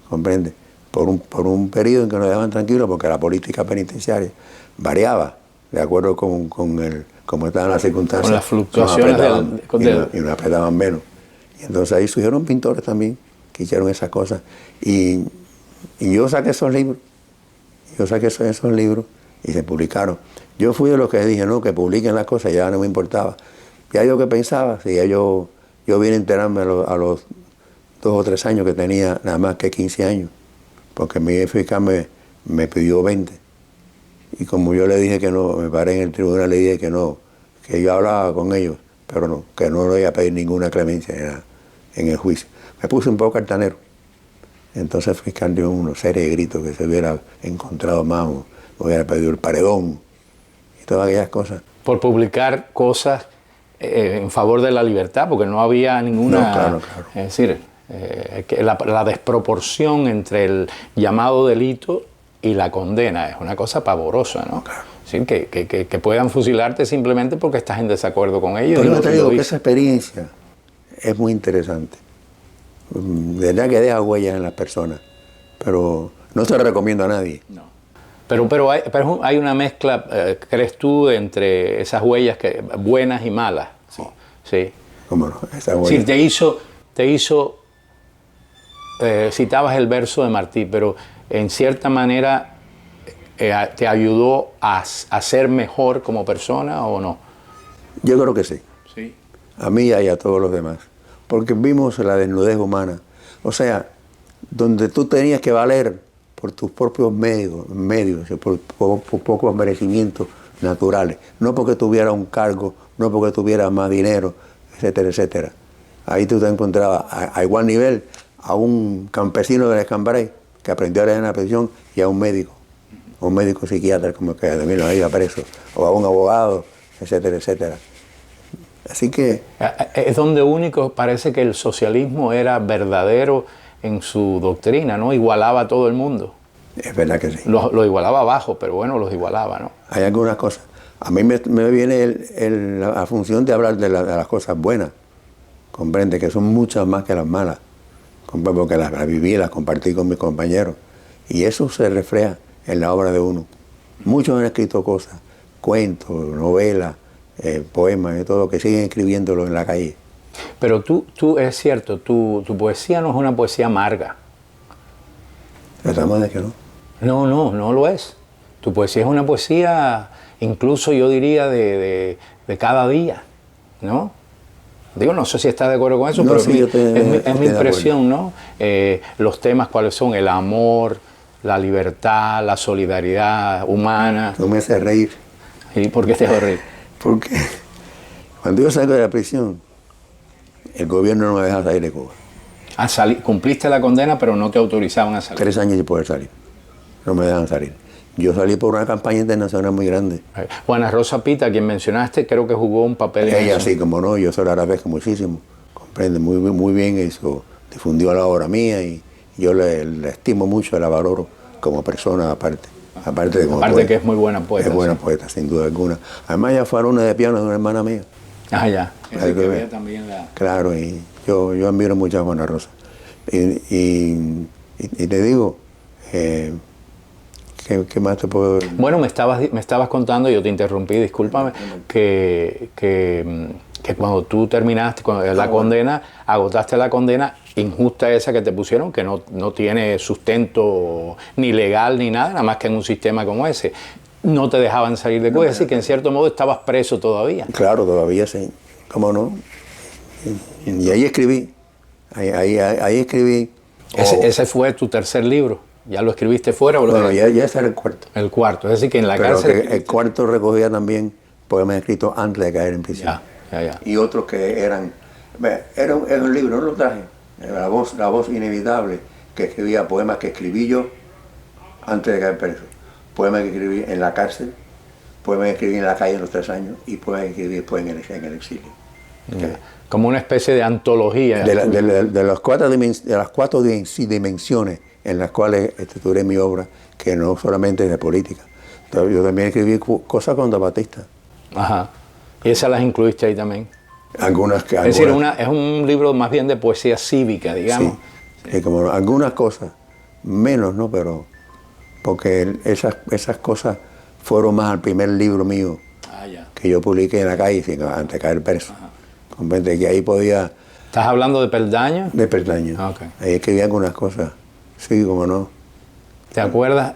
¿comprende? Por un periodo en que nos dejaban tranquilos porque la política penitenciaria variaba de acuerdo con cómo estaban las circunstancias. Con las fluctuaciones y nos apretaban menos. Y entonces ahí surgieron pintores también que hicieron esas cosas. Y yo saqué esos libros. Esos libros y se publicaron. Yo fui de los que dije, no, que publiquen las cosas, ya no me importaba. Ya yo que pensaba, si ya yo vine a enterarme a los 2 o 3 años que tenía nada más que 15 años, porque mi fiscal me pidió 20. Y como yo le dije que no, me paré en el tribunal, le dije que no, que yo hablaba con ellos, pero no, que no le iba a pedir ninguna clemencia en el juicio. Me puse un poco altanero. Entonces el fiscal dio una serie de gritos que se hubiera encontrado más, o hubiera pedido el paredón y todas aquellas cosas. Por publicar cosas en favor de la libertad, porque no había ninguna... No, claro. Es decir, La desproporción entre el llamado delito y la condena es una cosa pavorosa, ¿no? Claro. Sí, que puedan fusilarte simplemente porque estás en desacuerdo con ellos. Pero yo te digo que esa experiencia es muy interesante. De verdad que deja huellas en las personas, pero no se lo recomiendo a nadie. No. Pero hay una mezcla, ¿crees tú, entre esas huellas buenas y malas? Sí. Sí. ¿Cómo no? Esa huella. Sí, citabas el verso de Martí, pero en cierta manera te ayudó a ser mejor como persona, ¿o no? Yo creo que sí. Sí. A mí y a todos los demás. Porque vimos la desnudez humana. O sea, donde tú tenías que valer por tus propios medios por pocos merecimientos naturales. No porque tuviera un cargo, no porque tuviera más dinero, etcétera, etcétera. Ahí tú te encontrabas a igual nivel a un campesino del Escambray que aprendió a leer en la pensión y a un médico psiquiatra como que también lo iba preso, o a un abogado, etcétera, etcétera. Así que... Es donde único parece que el socialismo era verdadero en su doctrina, ¿no? Igualaba a todo el mundo. Es verdad que sí. Lo igualaba abajo, pero bueno, los igualaba, ¿no? Hay algunas cosas. A mí me viene la función de hablar de las cosas buenas. Comprende que son muchas más que las malas. Porque las viví, las compartí con mis compañeros. Y eso se refleja en la obra de uno. Muchos han escrito cosas, cuentos, novelas, poemas y todo, que siguen escribiéndolo en la calle. Pero tú es cierto, tu poesía no es una poesía amarga. Tratamos de que no. No lo es. Tu poesía es una poesía, incluso yo diría, de cada día, ¿no? Digo, no sé si estás de acuerdo con eso, No, pero sí, es mi impresión, ¿no? Los temas, ¿cuáles son? El amor, la libertad, la solidaridad humana. No me hace reír. ¿Y por qué te hace reír? Porque cuando yo salgo de la prisión, el gobierno no me deja salir de Cuba. Cumpliste la condena, pero no te autorizaban a salir. 3 años sin poder salir. No me dejan salir. Yo salí por una campaña internacional muy grande. Juana Rosa Pita, quien mencionaste, creo que jugó un papel en Ella eso. sí, como no, yo se la agradezco muchísimo. Comprende muy bien eso. Difundió la obra mía y yo le estimo mucho, la valoro como persona aparte. Aparte de como Aparte poeta. que es muy buena poeta. Es buena poeta, sin duda alguna. Además ella fue alumna de piano de una hermana mía. Ah, ya. Hay que ver. También la... Claro, y yo admiro mucho a Juana Rosa. Y te digo, ¿qué más te puedo...? Bueno, me estabas contando, yo te interrumpí, discúlpame, que cuando tú terminaste la condena, agotaste la condena injusta esa que te pusieron, que no tiene sustento ni legal ni nada más que en un sistema como ese. No te dejaban salir de Cuba, es decir, que en cierto modo estabas preso todavía. Claro, todavía sí. ¿Cómo no? Y ahí escribí. Ahí escribí. Ese fue tu tercer libro. ¿Ya lo escribiste fuera? ¿O Bueno, ya ese era el cuarto. El cuarto. Es decir, que en la Pero cárcel... que el cuarto recogía también poemas escritos antes de caer en prisión. Ya. Y otros que eran... Era un libro, no lo traje. La voz inevitable, que escribía poemas que escribí yo antes de caer preso. Poemas que escribí en la cárcel, poemas que escribí en la calle en los 3 años y poemas que escribí después en el exilio. Como una especie de antología. De las 4 dimensiones en las cuales estructuré mi obra, que no solamente es de política. Entonces, yo también escribí cosas contra Batista. Ajá. Y esas las incluiste ahí también. Algunas que... Es decir, es un libro más bien de poesía cívica, digamos. Sí, como algunas cosas, menos, ¿no? Pero porque esas cosas fueron más al primer libro mío que yo publiqué en la calle antes de caer preso. Comprende que ahí podía... ¿Estás hablando de Peldaño? De Peldaño. Okay. Ahí escribí algunas cosas, sí, como no. ¿Te acuerdas?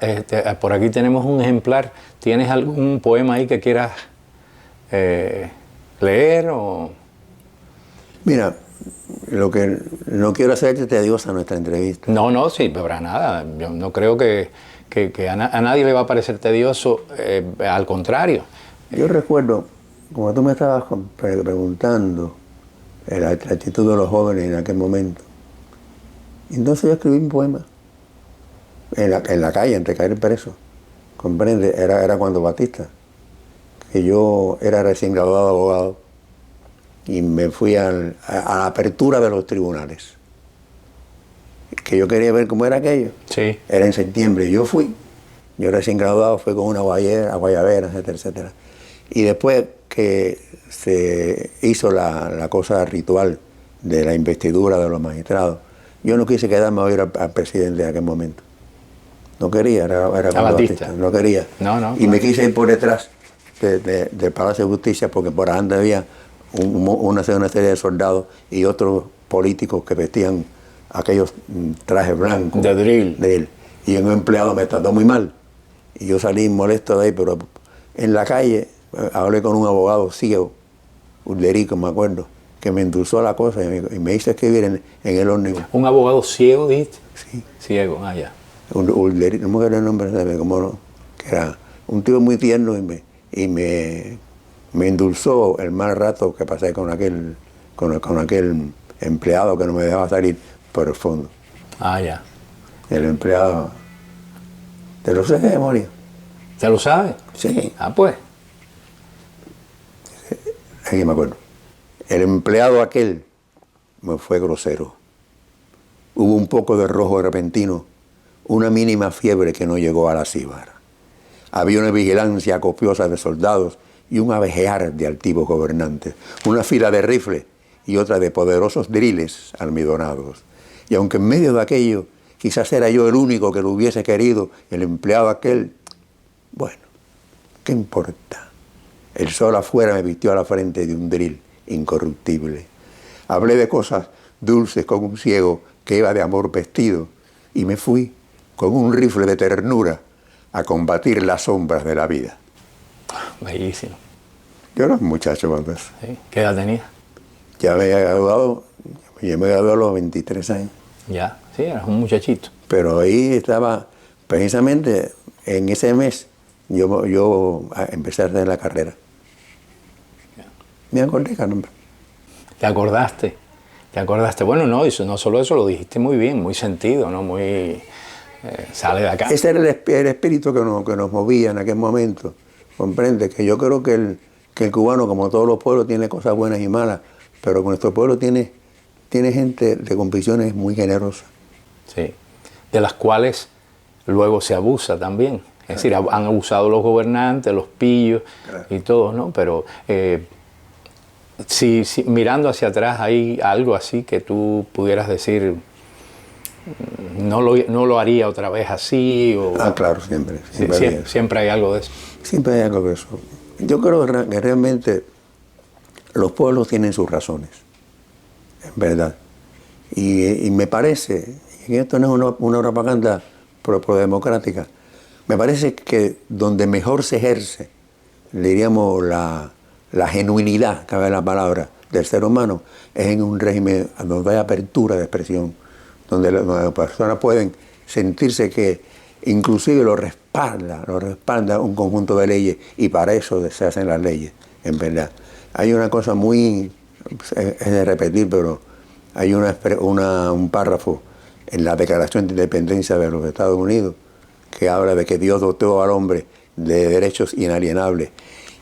Por aquí tenemos un ejemplar. ¿Tienes algún poema ahí que quieras leer o...? Mira, lo que no quiero hacerte tediosa nuestra entrevista. No, sí, para nada. Yo no creo que a nadie le va a parecer tedioso, al contrario. Yo recuerdo, como tú me estabas preguntando, la actitud de los jóvenes en aquel momento. Entonces yo escribí un poema en la calle, antes de caer preso. Comprende, era cuando Batista, que yo era recién graduado de abogado y me fui a la apertura de los tribunales. que yo quería ver cómo era aquello. Sí. Era en septiembre. Yo fui. Yo recién graduado, fui con una guayabera, etcétera, etcétera. Y después que se hizo la cosa ritual de la investidura de los magistrados, yo no quise quedarme a oír al presidente en aquel momento. No quería, era Batista. no quería. No, y me quise ir por detrás del Palacio de Justicia, porque por adelante había una serie de soldados y otros políticos que vestían aquellos trajes blancos. De drill. Y un empleado me trató muy mal. Y yo salí molesto de ahí, pero en la calle hablé con un abogado ciego, Ulderico, me acuerdo, que me endulzó la cosa y me hizo escribir en el ómnibus. ¿Un abogado ciego, dijiste? Sí. Ciego, ya. Ulderico, no me acuerdo el nombre, ¿sabes? Que era un tipo muy tierno y me endulzó el mal rato que pasé con aquel empleado que no me dejaba salir por el fondo. Ya. El empleado, te lo sé de memoria. ¿Te lo sabes? Sí. Pues. Aquí me acuerdo. El empleado aquel me fue grosero. Hubo un poco de rojo repentino, una mínima fiebre que no llegó a la cíbara. Había una vigilancia copiosa de soldados y un abejear de altivos gobernantes, una fila de rifles y otra de poderosos driles almidonados. Y aunque en medio de aquello quizás era yo el único que lo hubiese querido, el empleado aquel, bueno, ¿qué importa? El sol afuera me vistió a la frente de un drill incorruptible. Hablé de cosas dulces con un ciego que iba de amor vestido y me fui con un rifle de ternura a combatir las sombras de la vida. Bellísimo. Yo era un muchacho cuando eso. Sí. ¿Qué edad tenías? Ya me había graduado, yo me gradué a los 23 años. Ya, sí, eras un muchachito. Pero ahí estaba, precisamente en ese mes, yo empecé a hacer la carrera. Me acordé, caramba. ¿Te acordaste? Bueno, no, eso, no solo eso, lo dijiste muy bien, muy sentido, ¿no? Muy... sale de acá. Ese era el espíritu que nos movía en aquel momento. Comprende que yo creo que el cubano, como todos los pueblos, tiene cosas buenas y malas, pero nuestro pueblo tiene gente de convicciones muy generosas. Sí, de las cuales luego se abusa también. Es decir, han abusado los gobernantes, los pillos y todos, ¿no? Pero si mirando hacia atrás hay algo así que tú pudieras decir, no lo haría otra vez así. O, claro, siempre. Siempre hay algo de eso. Siempre hay algo de eso. Yo creo que realmente los pueblos tienen sus razones, en verdad. Y me parece, y esto no es una propaganda pro-democrática, me parece que donde mejor se ejerce, diríamos, la genuinidad, cabe la palabra, del ser humano, es en un régimen donde hay apertura de expresión, donde las personas pueden sentirse que inclusive lo respalda un conjunto de leyes, y para eso se hacen las leyes, en verdad. Hay una cosa muy, es de repetir, pero hay un párrafo en la Declaración de Independencia de los Estados Unidos que habla de que Dios dotó al hombre de derechos inalienables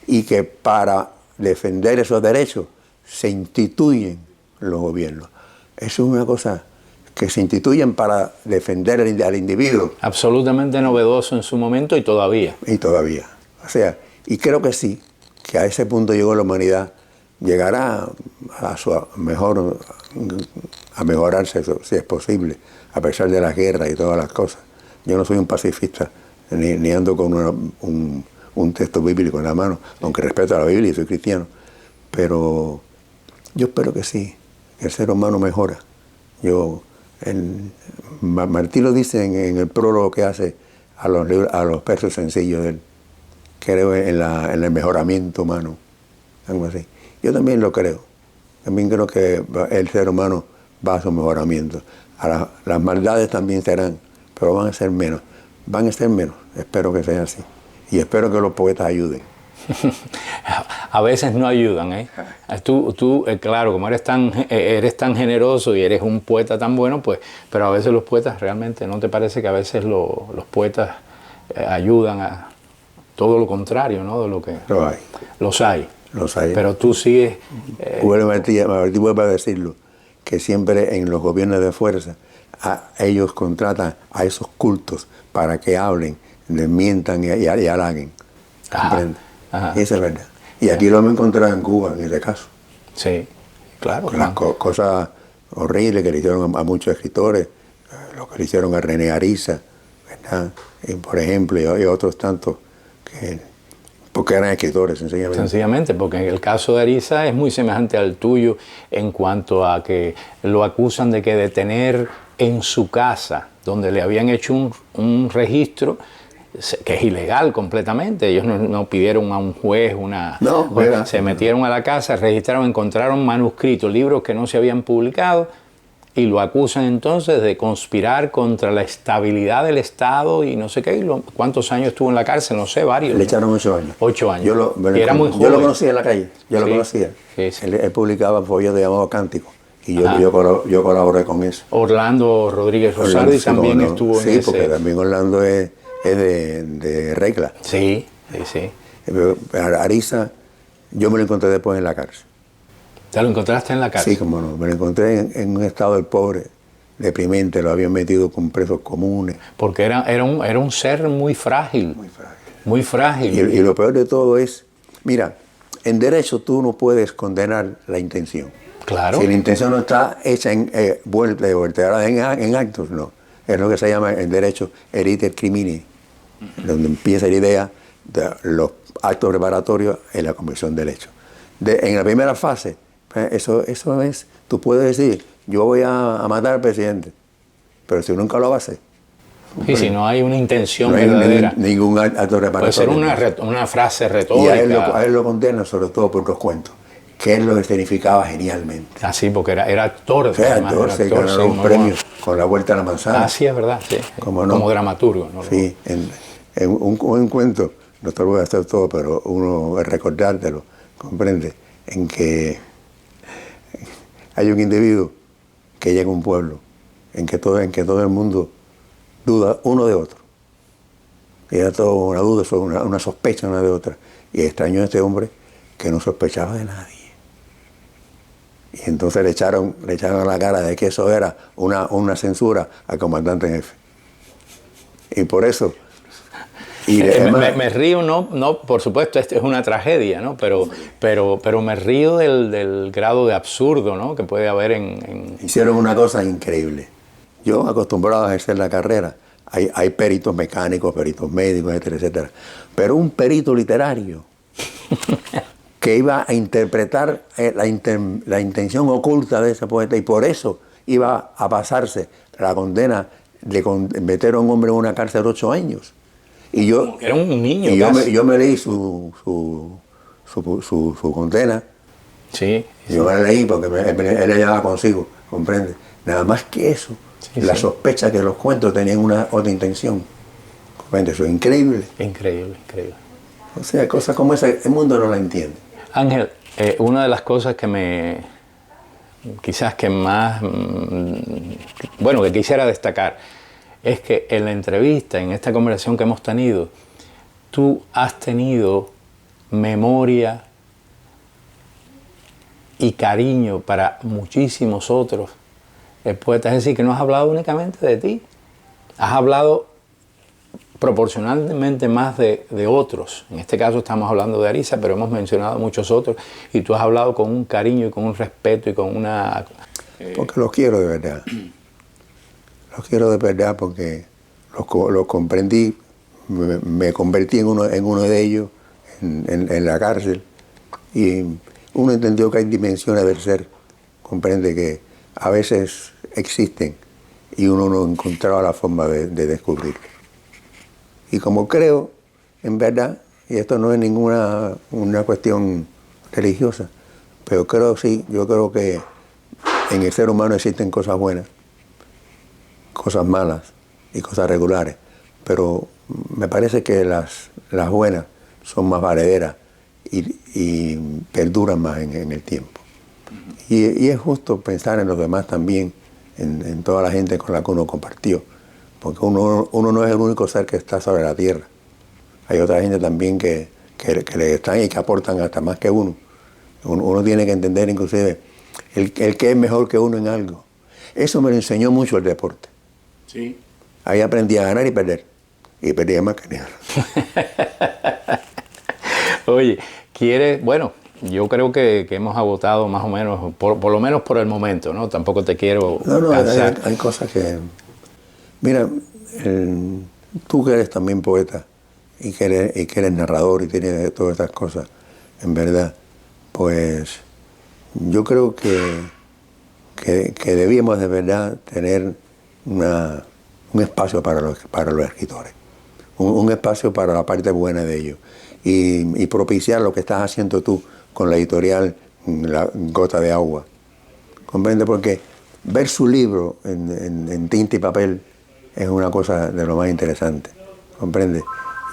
y que para defender esos derechos se instituyen los gobiernos. Eso es una cosa que se instituyen para defender al individuo. Absolutamente novedoso en su momento y todavía. O sea, y creo que sí, que a ese punto llegó la humanidad, llegará a mejorarse, si es posible, a pesar de las guerras y todas las cosas. Yo no soy un pacifista, ni ando con un texto bíblico en la mano, aunque respeto a la Biblia y soy cristiano, pero yo espero que sí, que el ser humano mejora. Martí lo dice en el prólogo que hace a los versos sencillos de él. Creo en el mejoramiento humano, algo así. Yo también lo creo. También creo que el ser humano va a su mejoramiento. Las maldades también serán, pero van a ser menos. Espero que sea así. Y espero que los poetas ayuden. A veces no ayudan, ¿eh? Tú claro, como eres tan generoso y eres un poeta tan bueno, pues, pero a veces los poetas realmente, ¿no te parece que a veces los poetas ayudan a todo lo contrario, ¿no? De lo que los hay. Pero tú sigues... Martí vuelve a decirlo, que siempre en los gobiernos de fuerza ellos contratan a esos cultos para que hablen, desmientan y halaguen. ¿Comprende? Esa es verdad. Y aquí lo hemos encontrado en Cuba, en ese caso. Sí, claro. Con las cosas horribles que le hicieron a muchos escritores, lo que le hicieron a René Ariza, ¿verdad? Y, por ejemplo, y otros tantos, porque eran escritores, sencillamente. Sencillamente, porque en el caso de Ariza es muy semejante al tuyo en cuanto a que lo acusan de que de tener en su casa, donde le habían hecho un registro, que es ilegal completamente. Ellos no pidieron a un juez se metieron a la casa, registraron, encontraron manuscritos, libros que no se habían publicado, y lo acusan entonces de conspirar contra la estabilidad del Estado y no sé qué. ¿Cuántos años estuvo en la cárcel? No sé, varios. Le echaron 8 años. 8 años. Y era muy joven. Yo lo conocía en la calle, lo conocía. Sí, sí. Él publicaba folletos llamados Cánticos. Y yo colaboré con eso. Orlando Rodríguez Rosardi también estuvo en ese. Sí, porque también Orlando es de regla. Sí, sí. Ariza, yo me lo encontré después en la cárcel. ¿Te lo encontraste en la cárcel? Sí, como no. Me lo encontré en un estado del pobre, deprimente. Lo habían metido con presos comunes. Porque era un ser muy frágil. Muy frágil. Muy frágil. Y lo peor de todo es, mira, en derecho tú no puedes condenar la intención. Claro. Si la intención no está hecha volteada en actos, no. Es lo que se llama en derecho el iter crimini, donde empieza la idea de los actos preparatorios en la comisión del hecho. En la primera fase, eso es, tú puedes decir, yo voy a matar al presidente, pero si nunca lo va a hacer. Y si no hay una intención verdadera. Ningún acto preparatorio. Puede ser una frase retórica. Y a él lo condenan sobre todo por los cuentos, que él lo escenificaba genialmente. Ah, sí, porque era actor. O sea, se ganó un premio con La Vuelta a la Manzana. Ah, sí, es verdad, sí. Como dramaturgo. ¿No? Sí, en un cuento, no te lo voy a hacer todo, pero uno recordártelo, comprende, en que hay un individuo que llega a un pueblo en que todo el mundo duda uno de otro. Y era toda una duda, una sospecha una de otra. Y extrañó a este hombre que no sospechaba de nadie. Y entonces le echaron a la cara de que eso era una censura al comandante en jefe. Y por eso... me río, no, por supuesto, esto es una tragedia, ¿no? Pero me río del grado de absurdo, ¿no? Que puede haber Hicieron una cosa increíble. Yo, acostumbrado a ejercer la carrera, hay peritos mecánicos, peritos médicos, etcétera, etcétera. Pero un perito literario que iba a interpretar la intención oculta de ese poeta, y por eso iba a pasarse la condena de meter a un hombre en una cárcel 8 años. Y yo, era un niño. Y yo me leí su condena. Sí. Yo me la leí porque él la llevaba consigo, ¿comprende? Nada más que eso. La sospecha que los cuentos tenían una otra intención. ¿Comprende? Eso es increíble. Increíble. O sea, cosas como esa, el mundo no la entiende. Ángel, una de las cosas que quizás que más, que quisiera destacar, es que en la entrevista, en esta conversación que hemos tenido, tú has tenido memoria y cariño para muchísimos otros poetas. Es decir, que no has hablado únicamente de ti, has hablado proporcionalmente más de otros. En este caso estamos hablando de Ariza, pero hemos mencionado a muchos otros, y tú has hablado con un cariño y con un respeto y con una... Porque los quiero de verdad. Los quiero de verdad porque los comprendí, me convertí en uno de ellos en la cárcel, y uno entendió que hay dimensiones del ser, comprende que a veces existen y uno no encontraba la forma de descubrirlo. Y como creo, en verdad, y esto no es una cuestión religiosa, pero yo creo que en el ser humano existen cosas buenas, cosas malas y cosas regulares, pero me parece que las buenas son más valederas y perduran más en el tiempo. Y es justo pensar en los demás también, en toda la gente con la que uno compartió, porque uno no es el único ser que está sobre la tierra. Hay otra gente también que le están y que aportan hasta más que uno. Uno tiene que entender inclusive el que es mejor que uno en algo. Eso me lo enseñó mucho el deporte. Sí. Ahí aprendí a ganar y perder. Y perdía más que ganar. Oye, bueno, yo creo que hemos agotado más o menos, por lo menos por el momento, ¿no? Tampoco te quiero cansar. Hay cosas que... Mira, tú que eres también poeta y que eres narrador y tienes todas estas cosas, en verdad, pues yo creo que debíamos de verdad tener un espacio para los escritores, un espacio para la parte buena de ellos y propiciar lo que estás haciendo tú con la editorial La Gota de Agua. ¿Comprende? Porque ver su libro en tinta y papel es una cosa de lo más interesante. ¿Comprende?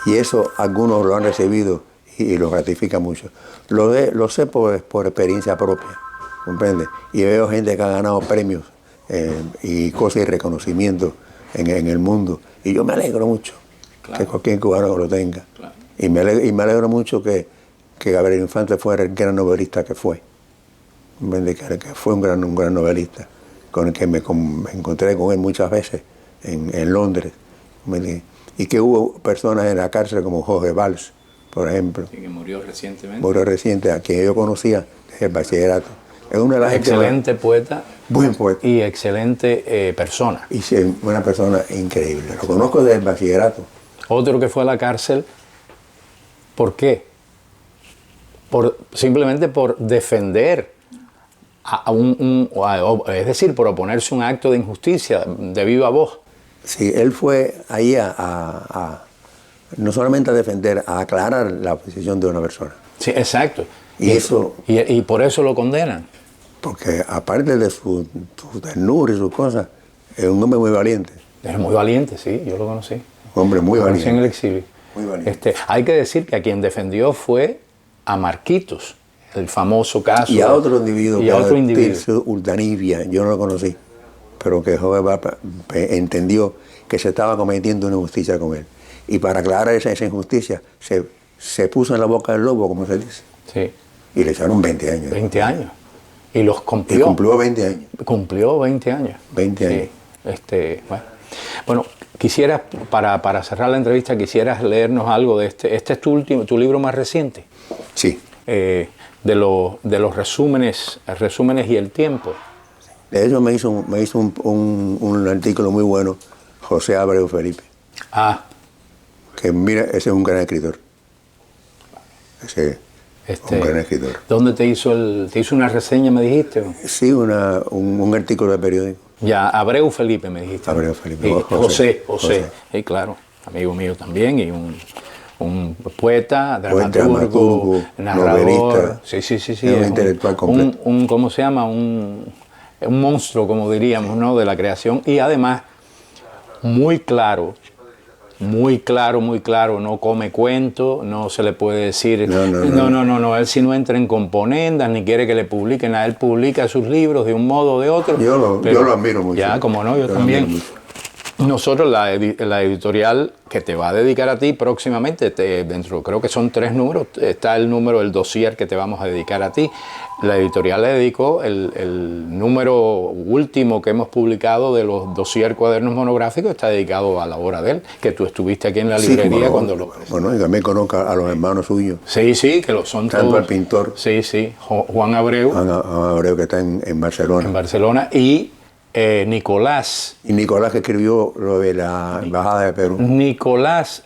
Y eso algunos lo han recibido y lo gratifica mucho. Lo sé por experiencia propia. ¿Comprende? Y veo gente que ha ganado premios y cosas y reconocimientos en el mundo. Y yo me alegro mucho que cualquier cubano lo tenga. Claro. Y me alegro mucho que Gabriel Infante fuera el gran novelista que fue. ¿Comprende? Que fue un gran novelista, con el que me encontré con él muchas veces en Londres. ¿Comprende? Y que hubo personas en la cárcel como Jorge Valls, por ejemplo. Sí, que murió recientemente. Murió reciente, a quien yo conocía desde el bachillerato. Es una de las excelente poeta. Buen poeta. Y excelente persona. Y sí, una persona increíble. Lo conozco desde el bachillerato. Otro que fue a la cárcel, ¿por qué? Simplemente por defender es decir, por oponerse a un acto de injusticia de viva voz. Sí, él fue ahí no solamente a defender, a aclarar la posición de una persona. Sí, exacto. Y por eso lo condenan. Porque aparte de su ternura y sus cosas, es un hombre muy valiente. Es muy valiente, sí, yo lo conocí. Un hombre muy valiente. En el exilio. Muy valiente. Hay que decir que a quien defendió fue a Marquitos, el famoso caso. Y a otro individuo, Tirso Urdanibia, yo no lo conocí, pero que Jorge entendió que se estaba cometiendo una injusticia con él. Y para aclarar esa injusticia, se puso en la boca del lobo, como se dice. Sí. Y le echaron 20 años. 20 años. Y los cumplió. Y cumplió 20 años. Cumplió 20 años. 20 años. Sí. Bueno, quisieras, para cerrar la entrevista, quisieras leernos algo de este. ¿Este es tu libro más reciente? Sí. De los resúmenes y el tiempo. De eso me hizo un artículo muy bueno José Abreu Felipe. Ah. Que mira, ese es un gran escritor. Un gran escritor. ¿Dónde te hizo una reseña, me dijiste? Sí, un artículo de periódico. Ya, Abreu Felipe me dijiste. Abreu Felipe. Sí, José. Sí, claro, amigo mío también y un poeta, dramaturgo, narrador, novelista. Sí. Es un intelectual completo. ¿Cómo se llama? Un monstruo, como diríamos, ¿no? De la creación y además muy claro, no come cuento, no se le puede decir, no, él si no entra en componendas, ni quiere que le publiquen, él publica sus libros de un modo o de otro. Yo lo admiro mucho. Ya, como no, yo también. Nosotros, la editorial que te va a dedicar a ti próximamente, dentro creo que son 3 números, está el número del dossier que te vamos a dedicar a ti. La editorial le dedicó el número último que hemos publicado de los dossier cuadernos monográficos, está dedicado a la obra de él, que tú estuviste aquí en la librería cuando lo... Bueno, y también conozco a los hermanos suyos. Sí, que lo son tanto todos. Al pintor. Sí, Juan Abreu. Juan Abreu, que está en Barcelona. En Barcelona, y... Nicolás. Y Nicolás, que escribió lo de la Embajada de Perú. Nicolás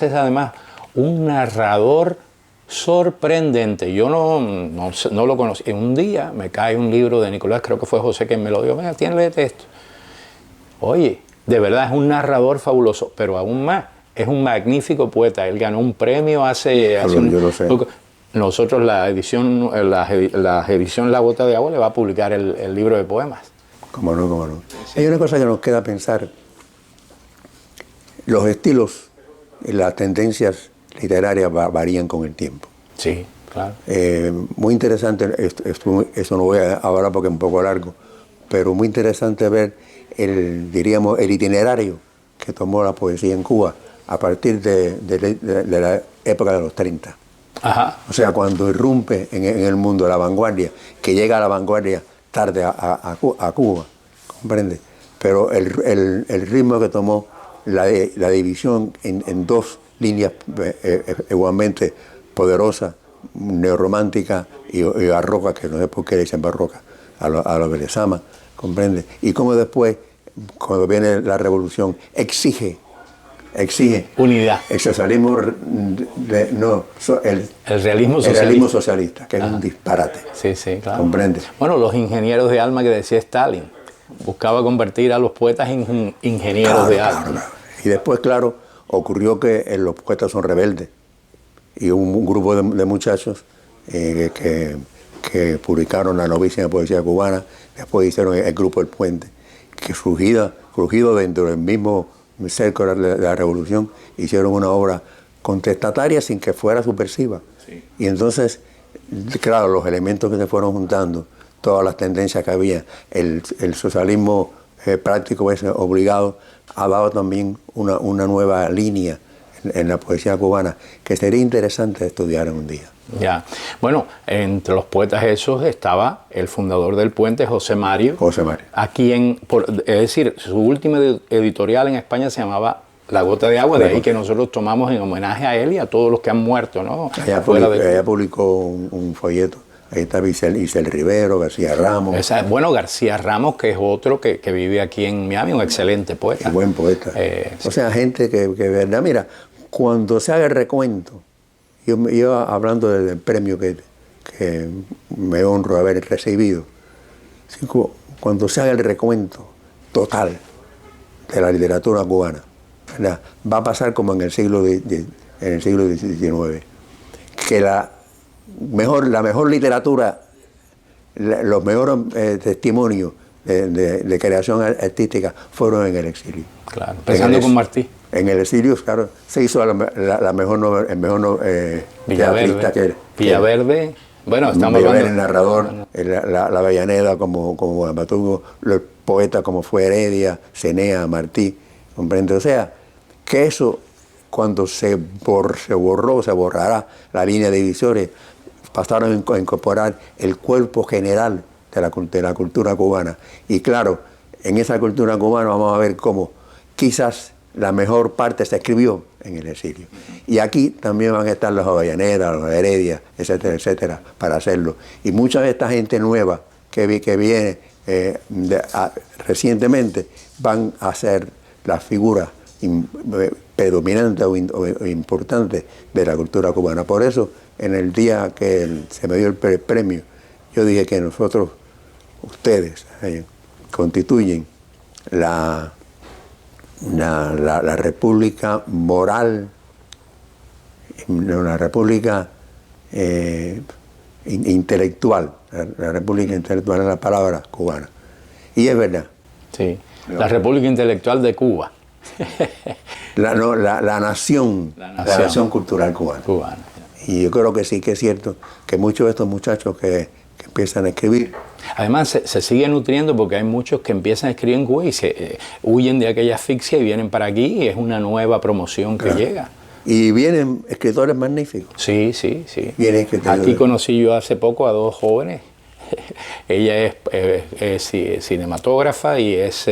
es además un narrador sorprendente. Yo no lo conocí. Un día me cae un libro de Nicolás, creo que fue José quien me lo dio. Venga, léete esto. Oye, de verdad es un narrador fabuloso, pero aún más, es un magnífico poeta. Él ganó un premio hace yo lo sé. Nosotros la edición La Gota de Agua le va a publicar el libro de poemas. Cómo no. Sí. Hay una cosa que nos queda pensar. Los estilos y las tendencias literarias varían con el tiempo. Sí, claro. Muy interesante, eso no voy a hablar porque es un poco largo, pero muy interesante ver el itinerario que tomó la poesía en Cuba a partir de la época de los 30. Ajá. O sea, cuando irrumpe en el mundo la vanguardia, que llega a la vanguardia tarde a Cuba, ¿comprende? pero el ritmo que tomó la división en dos líneas igualmente poderosas, neorromántica y barroca, que no sé por qué le dicen barroca, a los Belisama, ¿comprende? Y como después, cuando viene la revolución, exige unidad. El socialismo, el realismo socialista. El realismo socialista, que es un disparate. Sí, sí, claro. ¿Comprende? Bueno, los ingenieros de alma que decía Stalin, buscaba convertir a los poetas en ingenieros de alma. Claro. Y después, claro, ocurrió que los poetas son rebeldes. Y un grupo de muchachos que publicaron la novísima poesía cubana, después hicieron el grupo El Puente, que surgido dentro del mismo cerco de la revolución, hicieron una obra contestataria sin que fuera subversiva. Sí. Y entonces, claro, los elementos que se fueron juntando, todas las tendencias que había, el socialismo práctico ese obligado, ha dado también una nueva línea en la poesía cubana que sería interesante estudiar en un día. Ya. Bueno, entre los poetas esos estaba el fundador del Puente, José Mario. José Mario. A quien, es decir, su última editorial en España se llamaba La Gota de Agua, de ahí que nosotros tomamos en homenaje a él y a todos los que han muerto, ¿no? Ella publicó un folleto. Ahí está Isel Rivero, García Ramos. Bueno, García Ramos, que es otro que vive aquí en Miami, un excelente poeta. Un buen poeta. O sea, gente que verdad, mira, cuando se haga el recuento, yo hablando del premio que me honro haber recibido, cuando se haga el recuento total de la literatura cubana, ¿verdad? Va a pasar como en el siglo XIX, que la mejor literatura, los mejores testimonios de creación artística fueron en el exilio. Claro, empezando con Martí. En el exilio, claro, se hizo el mejor Villaverde. Villaverde, bueno, estamos Villaverde, el narrador, la Avellaneda como dramaturgo, los poetas como fue Heredia, Cenea, Martí, ¿comprende? O sea, que eso, cuando se borrará la línea de divisores, pasaron a incorporar el cuerpo general de la cultura cubana. Y claro, en esa cultura cubana vamos a ver cómo quizás la mejor parte se escribió en el exilio. Y aquí también van a estar los Avellaneda, los Heredia, etcétera, etcétera, para hacerlo. Y mucha de esta gente nueva que viene recientemente van a ser las figuras predominantes o importantes de la cultura cubana. Por eso, en el día que se me dio el premio, yo dije que nosotros, ustedes, constituyen la república moral, una república intelectual, la república intelectual es la palabra cubana. Y es verdad. Sí, la república intelectual de Cuba. La nación cultural cubana. Y yo creo que sí que es cierto que muchos de estos muchachos que empiezan a escribir. Además, se sigue nutriendo porque hay muchos que empiezan a escribir en Cuba y huyen de aquella asfixia y vienen para aquí y es una nueva promoción que llega. Y vienen escritores magníficos. Sí. Aquí conocí yo hace poco a dos jóvenes. Ella es cinematógrafa y es,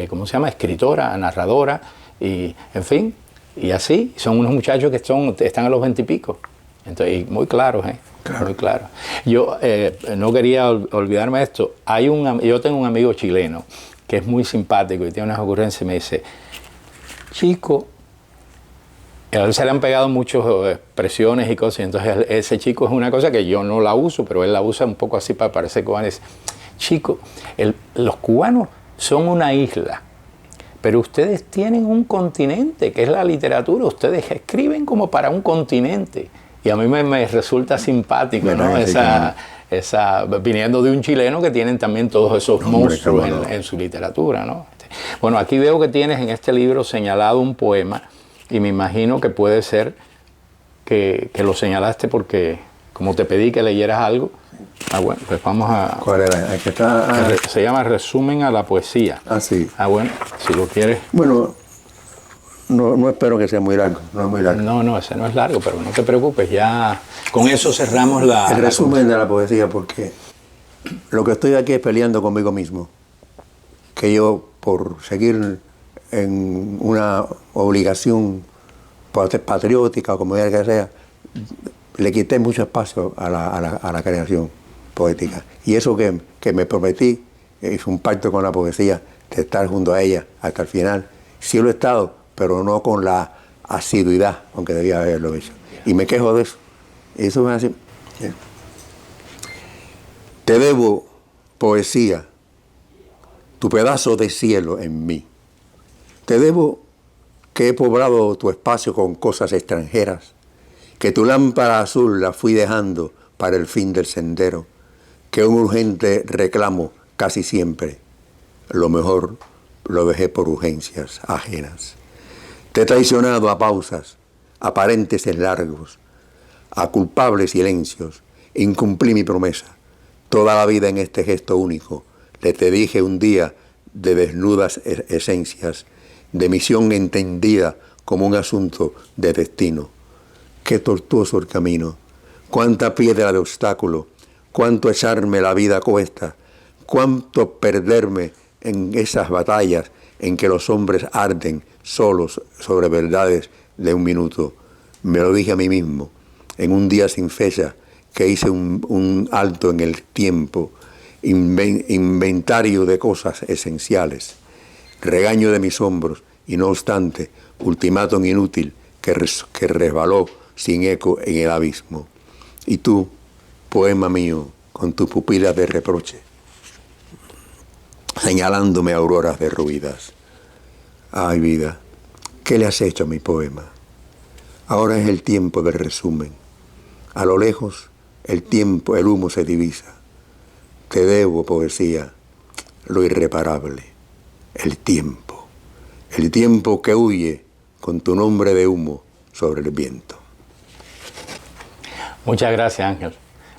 ¿cómo se llama? Escritora, narradora y, en fin, y así. Son unos muchachos que están a los 20 y pico. Entonces, muy claros, Claro. Muy claro. Yo no quería olvidarme de esto. Yo tengo un amigo chileno que es muy simpático y tiene unas ocurrencias y me dice, chico, a él se le han pegado muchas expresiones y cosas, y entonces ese chico es una cosa que yo no la uso, pero él la usa un poco así para parecer cubano. Dice, chico, los cubanos son una isla, pero ustedes tienen un continente, que es la literatura, ustedes escriben como para un continente. Y a mí me resulta simpático, ¿no? Viniendo de un chileno que tienen también todos esos monstruos en su literatura, ¿no? Bueno, aquí veo que tienes en este libro señalado un poema y me imagino que puede ser que lo señalaste porque, como te pedí que leyeras algo, bueno, pues vamos a... ¿Cuál era? Aquí está, se llama Resumen a la poesía. Sí. Bueno, si lo quieres... Bueno... No espero que sea muy largo, no es muy largo. No, ese no es largo, pero no te preocupes, ya con eso cerramos el resumen de la poesía, porque lo que estoy aquí es peleando conmigo mismo. que yo, por seguir en una obligación patriótica o como quiera que sea, le quité mucho espacio a la creación poética. Y eso que me prometí, hice un pacto con la poesía de estar junto a ella hasta el final. Sí lo he estado, pero no con la asiduidad, aunque debía haberlo hecho. Y me quejo de eso. Y eso es así. Te debo, poesía, tu pedazo de cielo en mí. Te debo que he poblado tu espacio con cosas extranjeras, que tu lámpara azul la fui dejando para el fin del sendero, que un urgente reclamo casi siempre, lo mejor lo dejé por urgencias ajenas. Te he traicionado a pausas, aparentes en largos, a culpables silencios, incumplí mi promesa. Toda la vida en este gesto único, te dije un día de desnudas esencias, de misión entendida como un asunto de destino. Qué tortuoso el camino, cuánta piedra de obstáculo, cuánto echarme la vida a cuesta, cuánto perderme en esas batallas en que los hombres arden solos sobre verdades de un minuto. Me lo dije a mí mismo, en un día sin fecha, que hice un alto en el tiempo, inventario de cosas esenciales, regaño de mis hombros, y no obstante, ultimátum inútil que resbaló sin eco en el abismo. Y tú, poema mío, con tus pupilas de reproche, señalándome auroras derruidas. Ay, vida, ¿qué le has hecho a mi poema? Ahora es el tiempo del resumen. A lo lejos, el humo se divisa. Te debo, poesía, lo irreparable, el tiempo que huye con tu nombre de humo sobre el viento. Muchas gracias, Ángel.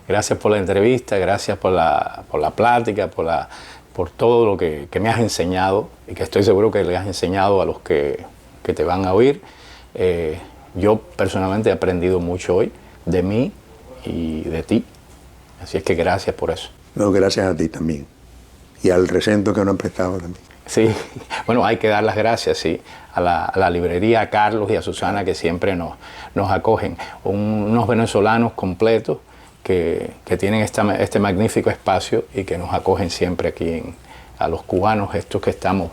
Gracias por la entrevista, gracias por la plática, por todo lo que me has enseñado y que estoy seguro que le has enseñado a los que te van a oír. Yo personalmente he aprendido mucho hoy de mí y de ti, así es que gracias por eso. No, gracias a ti también y al recinto que nos han prestado también. Sí, bueno, hay que dar las gracias, sí, a la librería, a Carlos y a Susana que siempre nos acogen, unos venezolanos completos que tienen este magnífico espacio y que nos acogen siempre aquí a los cubanos, estos que estamos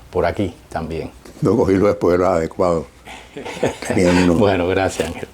por aquí también. No cogí lo después lo adecuado. Bueno, gracias, Ángel.